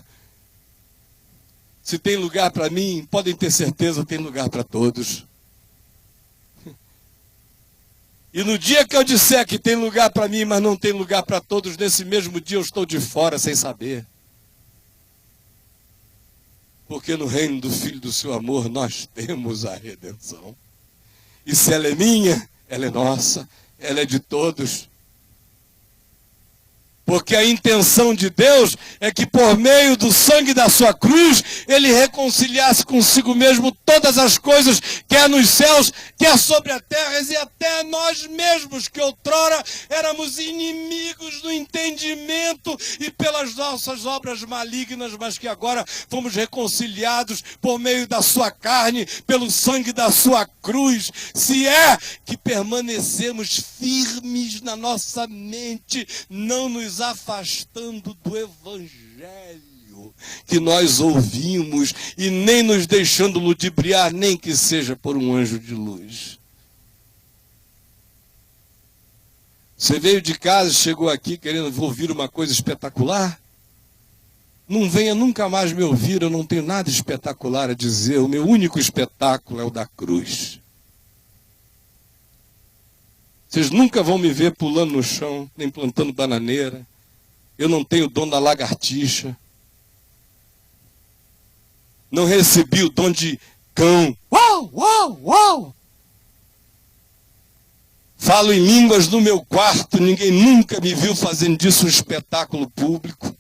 se tem lugar para mim, podem ter certeza, tem lugar para todos. E no dia que eu disser que tem lugar para mim, mas não tem lugar para todos, nesse mesmo dia eu estou de fora sem saber. Porque no reino do Filho do seu amor, nós temos a redenção. E se ela é minha, ela é nossa, ela é de todos. Porque a intenção de Deus é que por meio do sangue da sua cruz, ele reconciliasse consigo mesmo todas as coisas, quer nos céus, quer sobre a terra, e até nós mesmos, que outrora éramos inimigos do entendimento e pelas nossas obras malignas, mas que agora fomos reconciliados por meio da sua carne, pelo sangue da sua cruz. Se é que permanecemos firmes na nossa mente, não nos afastando do evangelho que nós ouvimos e nem nos deixando ludibriar, nem que seja por um anjo de luz. Você veio de casa, chegou aqui querendo ouvir uma coisa espetacular? Não venha nunca mais me ouvir, eu não tenho nada espetacular a dizer. O meu único espetáculo é o da cruz. Vocês nunca vão me ver pulando no chão, nem plantando bananeira. Eu não tenho o dom da lagartixa. Não recebi o dom de cão. Uau, uau, uau. Falo em línguas no meu quarto, ninguém nunca me viu fazendo disso um espetáculo público.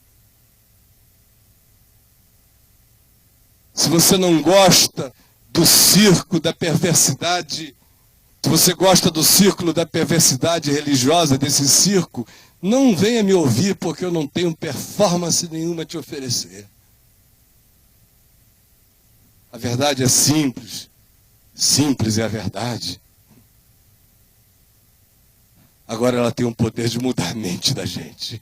Se você não gosta do circo da perversidade, se você gosta do círculo da perversidade religiosa, desse circo, não venha me ouvir, porque eu não tenho performance nenhuma a te oferecer. A verdade é simples. Simples é a verdade. Agora ela tem o poder de mudar a mente da gente.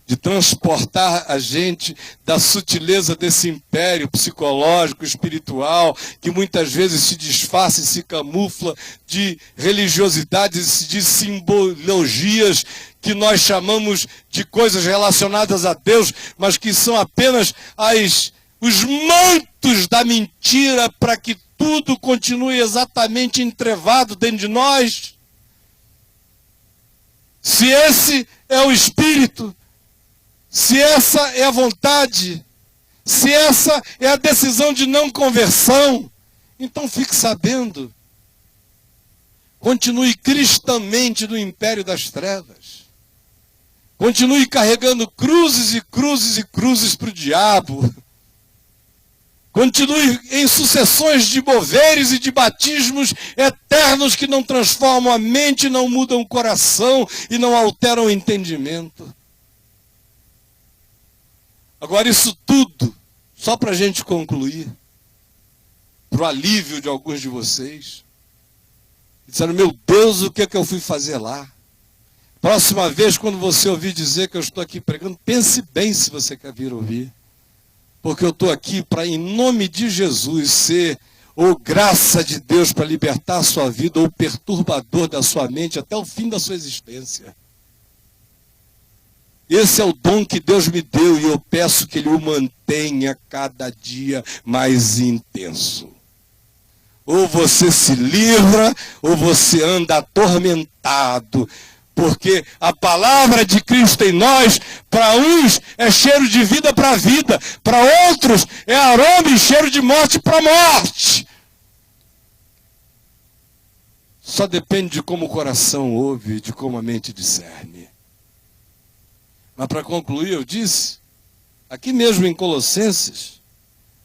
De transportar a gente da sutileza desse império psicológico, espiritual, que muitas vezes se disfarça e se camufla de religiosidades, de simbologias que nós chamamos de coisas relacionadas a Deus, mas que são apenas os mantos da mentira para que tudo continue exatamente entrevado dentro de nós. Se esse é o Espírito, se essa é a vontade, se essa é a decisão de não conversão, então fique sabendo, continue cristamente no império das trevas, continue carregando cruzes e cruzes e cruzes para o diabo, continue em sucessões de moveres e de batismos eternos que não transformam a mente, não mudam o coração e não alteram o entendimento. Agora, isso tudo, só para a gente concluir, para o alívio de alguns de vocês, disseram: meu Deus, o que é que eu fui fazer lá? Próxima vez, quando você ouvir dizer que eu estou aqui pregando, pense bem se você quer vir ouvir. Porque eu estou aqui para, em nome de Jesus, ser ou graça de Deus para libertar a sua vida, ou perturbador da sua mente até o fim da sua existência. Esse é o dom que Deus me deu e eu peço que Ele o mantenha cada dia mais intenso. Ou você se livra, ou você anda atormentado. Porque a palavra de Cristo em nós, para uns é cheiro de vida para a vida, para outros é aroma e cheiro de morte para a morte. Só depende de como o coração ouve, de como a mente discerne. Mas para concluir, eu disse, aqui mesmo em Colossenses,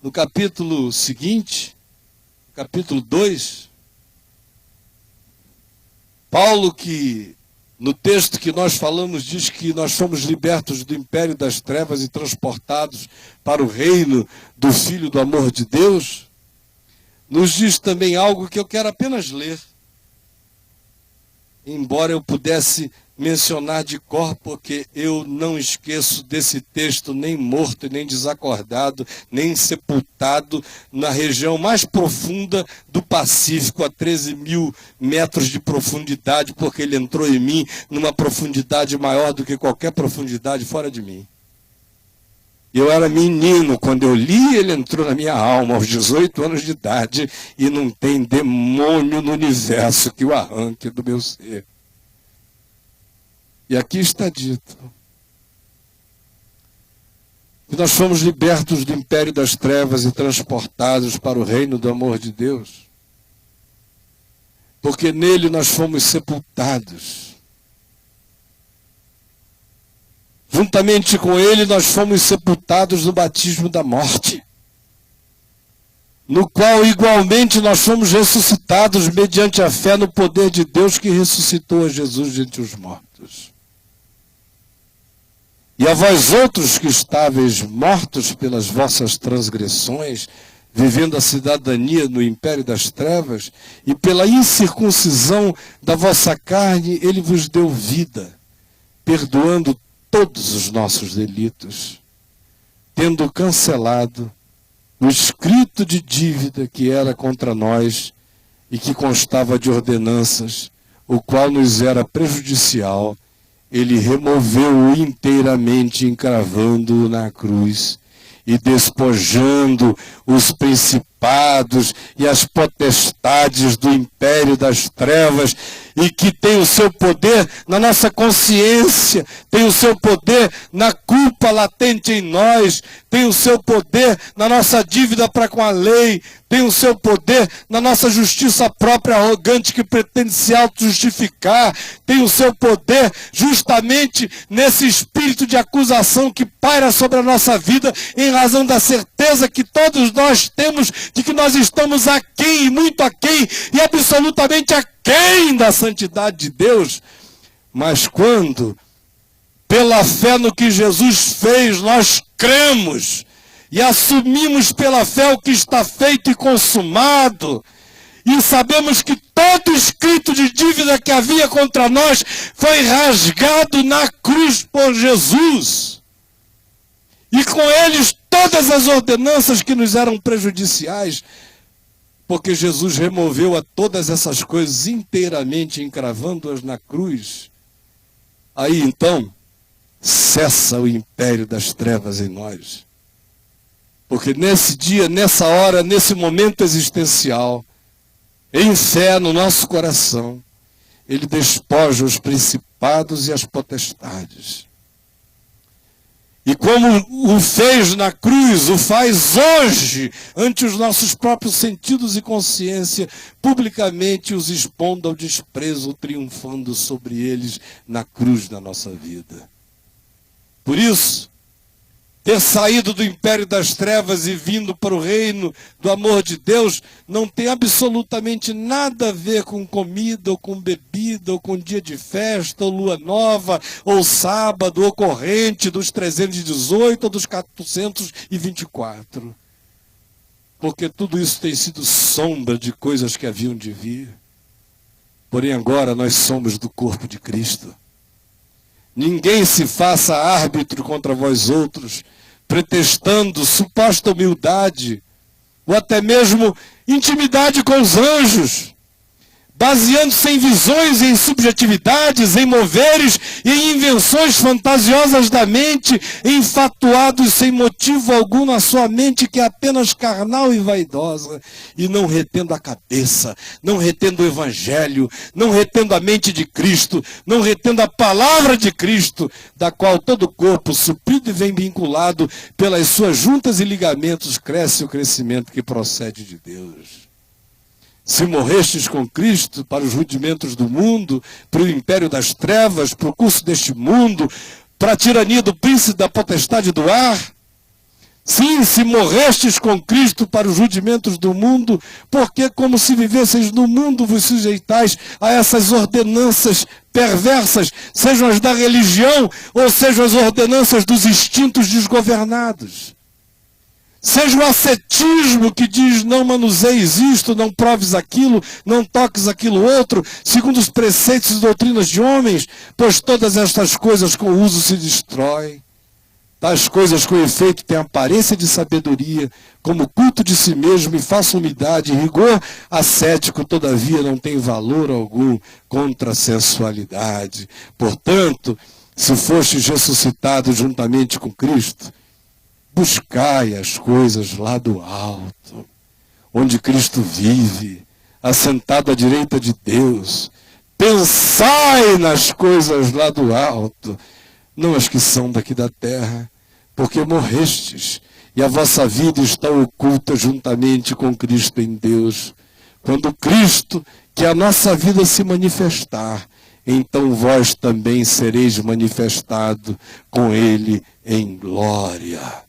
no capítulo seguinte, capítulo 2, Paulo, que no texto que nós falamos, diz que nós fomos libertos do império das trevas e transportados para o reino do Filho do amor de Deus, nos diz também algo que eu quero apenas ler. Embora eu pudesse mencionar de cor, porque eu não esqueço desse texto, nem morto, nem desacordado, nem sepultado na região mais profunda do Pacífico, a 13.000 metros de profundidade, porque ele entrou em mim numa profundidade maior do que qualquer profundidade fora de mim. Eu era menino, quando eu li, ele entrou na minha alma aos 18 anos de idade, e não tem demônio no universo que o arranque do meu ser. E aqui está dito que nós fomos libertos do império das trevas e transportados para o reino do amor de Deus, porque nele nós fomos sepultados. Juntamente com ele nós fomos sepultados no batismo da morte, no qual igualmente nós fomos ressuscitados mediante a fé no poder de Deus que ressuscitou a Jesus dentre os mortos. E a vós outros que estáveis mortos pelas vossas transgressões, vivendo a cidadania no império das trevas, e pela incircuncisão da vossa carne, ele vos deu vida, perdoando todos os nossos delitos, tendo cancelado o escrito de dívida que era contra nós e que constava de ordenanças, o qual nos era prejudicial, ele removeu-o inteiramente, encravando-o na cruz e despojando os principados e as potestades do império das trevas, e que tem o seu poder na nossa consciência, tem o seu poder na culpa latente em nós, tem o seu poder na nossa dívida para com a lei, tem o seu poder na nossa justiça própria arrogante que pretende se auto-justificar, tem o seu poder justamente nesse espírito de acusação que paira sobre a nossa vida em razão da certeza que todos nós temos de que nós estamos aquém, muito aquém e absolutamente aquém da santidade de Deus. Mas quando, pela fé no que Jesus fez, nós cremos e assumimos pela fé o que está feito e consumado, e sabemos que todo escrito de dívida que havia contra nós foi rasgado na cruz por Jesus, e com eles todas as ordenanças que nos eram prejudiciais, porque Jesus removeu a todas essas coisas inteiramente, encravando-as na cruz. Aí então cessa o império das trevas em nós, porque nesse dia, nessa hora, nesse momento existencial, em fé no nosso coração, ele despoja os principados e as potestades. E como o fez na cruz, o faz hoje, ante os nossos próprios sentidos e consciência, publicamente os expondo ao desprezo, triunfando sobre eles na cruz da nossa vida. Por isso, ter saído do império das trevas e vindo para o reino do amor de Deus não tem absolutamente nada a ver com comida, ou com bebida, ou com dia de festa, ou lua nova, ou sábado, ou corrente dos 318 ou dos 424. Porque tudo isso tem sido sombra de coisas que haviam de vir. Porém agora nós somos do corpo de Cristo. Ninguém se faça árbitro contra vós outros, pretextando suposta humildade, ou até mesmo intimidade com os anjos, baseando-se em visões, em subjetividades, em moveres e em invenções fantasiosas da mente, enfatuados sem motivo algum na sua mente, que é apenas carnal e vaidosa, e não retendo a cabeça, não retendo o Evangelho, não retendo a mente de Cristo, não retendo a palavra de Cristo, da qual todo o corpo, suprido e bem vinculado pelas suas juntas e ligamentos, cresce o crescimento que procede de Deus. Se morrestes com Cristo para os rudimentos do mundo, para o império das trevas, para o curso deste mundo, para a tirania do príncipe da potestade do ar, sim, se morrestes com Cristo para os rudimentos do mundo, porque como se vivesseis no mundo vos sujeitais a essas ordenanças perversas, sejam as da religião ou sejam as ordenanças dos instintos desgovernados. Seja o ascetismo que diz não manuseis isto, não proves aquilo, não toques aquilo outro, segundo os preceitos e doutrinas de homens, pois todas estas coisas com o uso se destroem. Tais coisas com efeito têm aparência de sabedoria, como culto de si mesmo e falsa umidade, e rigor ascético, todavia não tem valor algum contra a sensualidade. Portanto, se fostes ressuscitados juntamente com Cristo, buscai as coisas lá do alto, onde Cristo vive, assentado à direita de Deus. Pensai nas coisas lá do alto, não as que são daqui da terra, porque morrestes, e a vossa vida está oculta juntamente com Cristo em Deus. Quando Cristo, que a nossa vida se manifestar, então vós também sereis manifestado com ele em glória.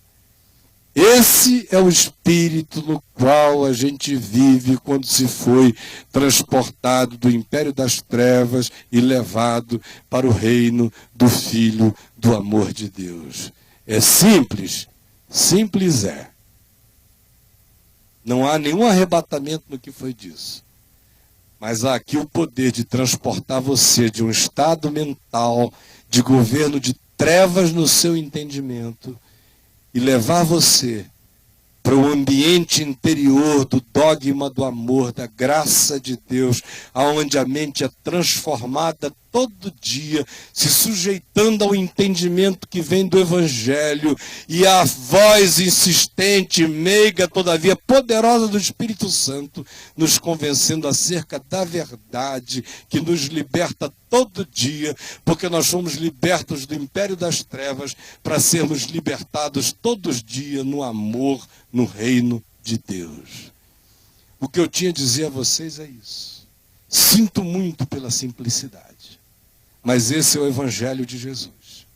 Esse é o espírito no qual a gente vive quando se foi transportado do império das trevas e levado para o reino do Filho do amor de Deus. É simples, simples é. Não há nenhum arrebatamento no que foi disso. Mas há aqui o poder de transportar você de um estado mental, de governo de trevas no seu entendimento, e levar você para o ambiente interior do dogma do amor, da graça de Deus, aonde a mente é transformada todo dia, se sujeitando ao entendimento que vem do Evangelho, e a voz insistente, meiga, todavia poderosa do Espírito Santo, nos convencendo acerca da verdade, que nos liberta todo dia, porque nós fomos libertos do império das trevas, para sermos libertados todos os dias no amor, no reino de Deus. O que eu tinha a dizer a vocês é isso. Sinto muito pela simplicidade. Mas esse é o Evangelho de Jesus.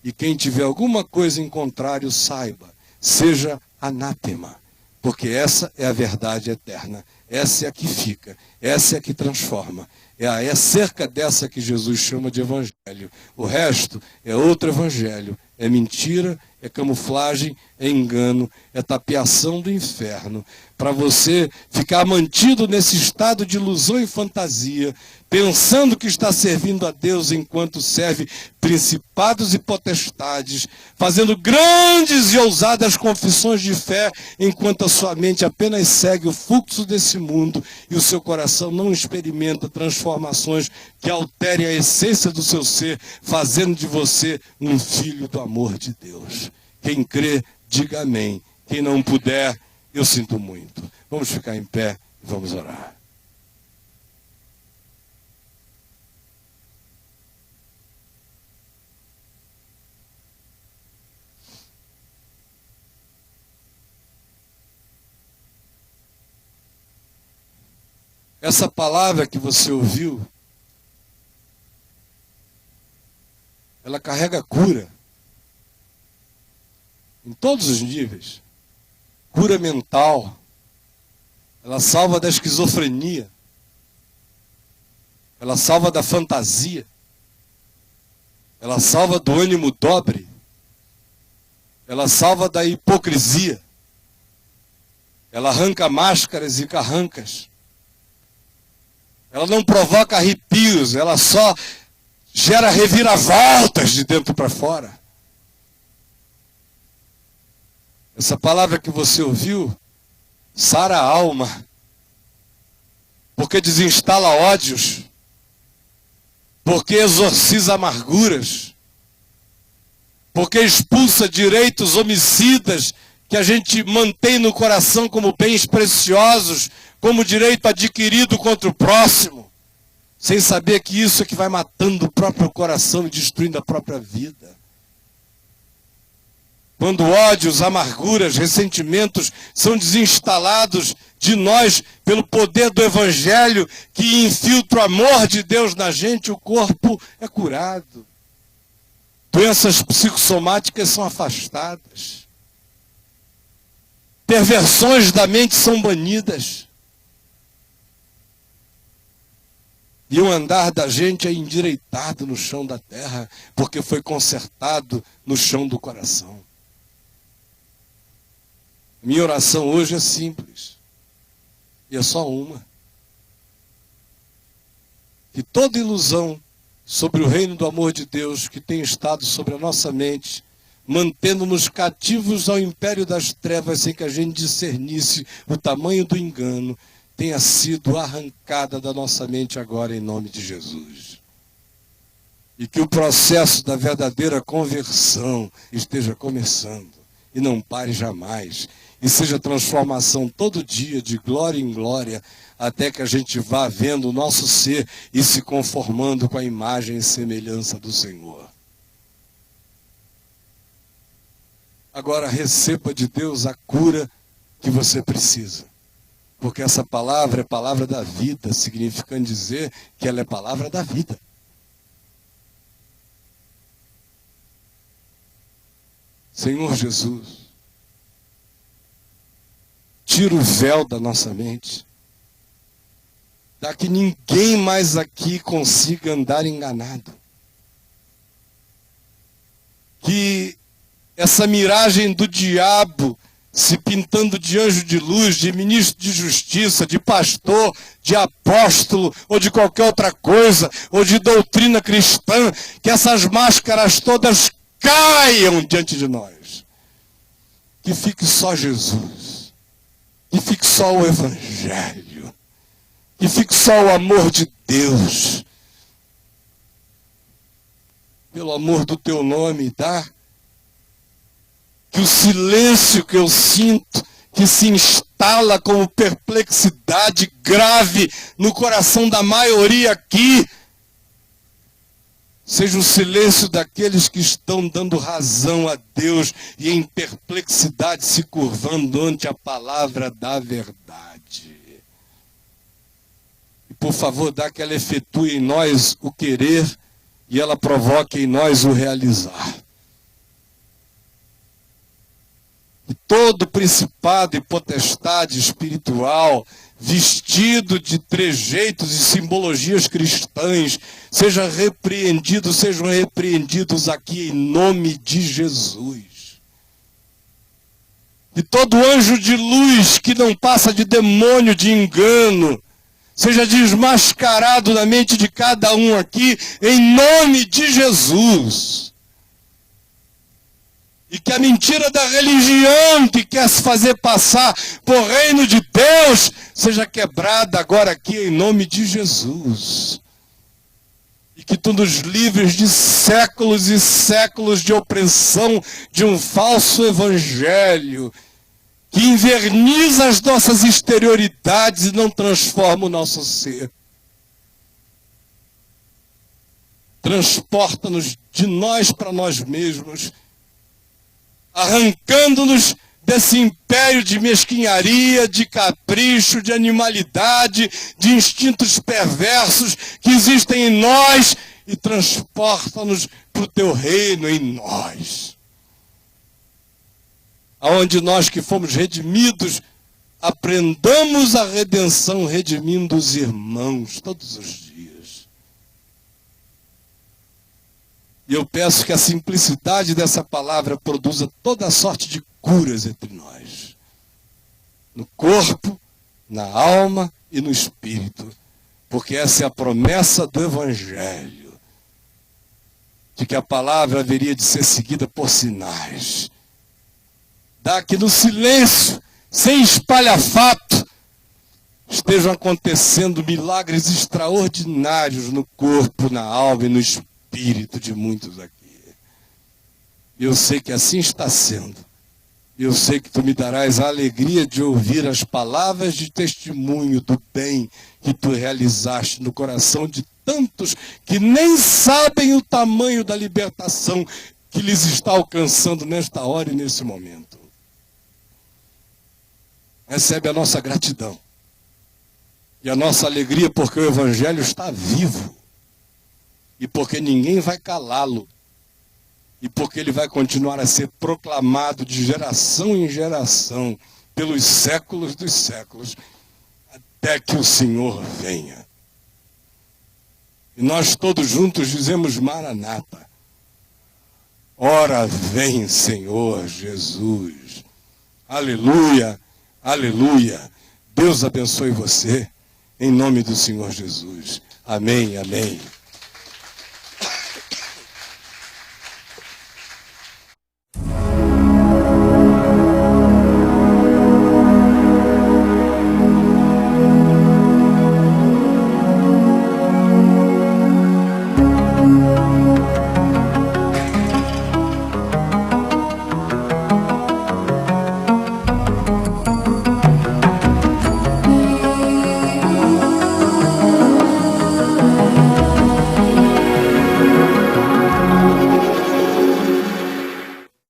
E quem tiver alguma coisa em contrário, saiba, seja anátema. Porque essa é a verdade eterna. Essa é a que fica. Essa é a que transforma. É acerca dessa que Jesus chama de Evangelho. O resto é outro Evangelho. É mentira, é camuflagem, é engano, é tapeação do inferno. Para você ficar mantido nesse estado de ilusão e fantasia, pensando que está servindo a Deus enquanto serve principados e potestades, fazendo grandes e ousadas confissões de fé, enquanto a sua mente apenas segue o fluxo desse mundo e o seu coração não experimenta transformações que alterem a essência do seu ser, fazendo de você um filho do amor de Deus. Quem crê, diga amém. Quem não puder, eu sinto muito. Vamos ficar em pé e vamos orar. Essa palavra que você ouviu, ela carrega cura. Em todos os níveis. Cura mental. Ela salva da esquizofrenia. Ela salva da fantasia. Ela salva do ânimo dobre. Ela salva da hipocrisia. Ela arranca máscaras e carrancas. Ela não provoca arrepios, ela só gera reviravoltas de dentro para fora. Essa palavra que você ouviu sara a alma, porque desinstala ódios, porque exorciza amarguras, porque expulsa direitos homicidas que a gente mantém no coração como bens preciosos, como direito adquirido contra o próximo, sem saber que isso é que vai matando o próprio coração e destruindo a própria vida. Quando ódios, amarguras, ressentimentos são desinstalados de nós pelo poder do Evangelho que infiltra o amor de Deus na gente, o corpo é curado. Doenças psicossomáticas são afastadas. Perversões da mente são banidas. E o andar da gente é endireitado no chão da terra, porque foi consertado no chão do coração. Minha oração hoje é simples. E é só uma. Que toda ilusão sobre o reino do amor de Deus que tem estado sobre a nossa mente, mantendo-nos cativos ao império das trevas sem que a gente discernisse o tamanho do engano, tenha sido arrancada da nossa mente agora em nome de Jesus. E que o processo da verdadeira conversão esteja começando e não pare jamais. E seja transformação todo dia, de glória em glória, até que a gente vá vendo o nosso ser e se conformando com a imagem e semelhança do Senhor. Agora receba de Deus a cura que você precisa. Porque essa palavra é palavra da vida, significando dizer que ela é palavra da vida. Senhor Jesus, tira o véu da nossa mente, para que ninguém mais aqui consiga andar enganado. Que essa miragem do diabo se pintando de anjo de luz, de ministro de justiça, de pastor, de apóstolo, ou de qualquer outra coisa, ou de doutrina cristã, que essas máscaras todas caiam diante de nós. Que fique só Jesus, que fique só o Evangelho, que fique só o amor de Deus. Pelo amor do teu nome, tá? Que o silêncio que eu sinto, que se instala como perplexidade grave no coração da maioria aqui, seja o silêncio daqueles que estão dando razão a Deus e em perplexidade se curvando ante a palavra da verdade. E por favor, dá que ela efetue em nós o querer e ela provoque em nós o realizar. E todo principado e potestade espiritual, vestido de trejeitos e simbologias cristãs, sejam repreendidos aqui em nome de Jesus. E todo anjo de luz que não passa de demônio de engano, seja desmascarado na mente de cada um aqui, em nome de Jesus. E que a mentira da religião que quer se fazer passar por reino de Deus seja quebrada agora aqui em nome de Jesus. E que tu nos livres de séculos e séculos de opressão de um falso evangelho que inverniza as nossas exterioridades e não transforma o nosso ser. Transporta-nos de nós para nós mesmos, arrancando-nos desse império de mesquinharia, de capricho, de animalidade, de instintos perversos que existem em nós e transporta-nos para o teu reino em nós. Aonde nós que fomos redimidos, aprendamos a redenção redimindo os irmãos todos os dias. E eu peço que a simplicidade dessa palavra produza toda a sorte de curas entre nós. No corpo, na alma e no espírito. Porque essa é a promessa do Evangelho. De que a palavra haveria de ser seguida por sinais. Dá que no silêncio, sem espalhafato, estejam acontecendo milagres extraordinários no corpo, na alma e no espírito de muitos aqui. Eu sei que assim está sendo. Eu sei que tu me darás a alegria de ouvir as palavras de testemunho do bem que tu realizaste no coração de tantos que nem sabem o tamanho da libertação que lhes está alcançando nesta hora e nesse momento. Recebe a nossa gratidão e a nossa alegria porque o Evangelho está vivo. E porque ninguém vai calá-lo. E porque ele vai continuar a ser proclamado de geração em geração, pelos séculos dos séculos, até que o Senhor venha. E nós todos juntos dizemos Maranata. Ora vem, Senhor Jesus. Aleluia, aleluia. Deus abençoe você, em nome do Senhor Jesus. Amém, amém.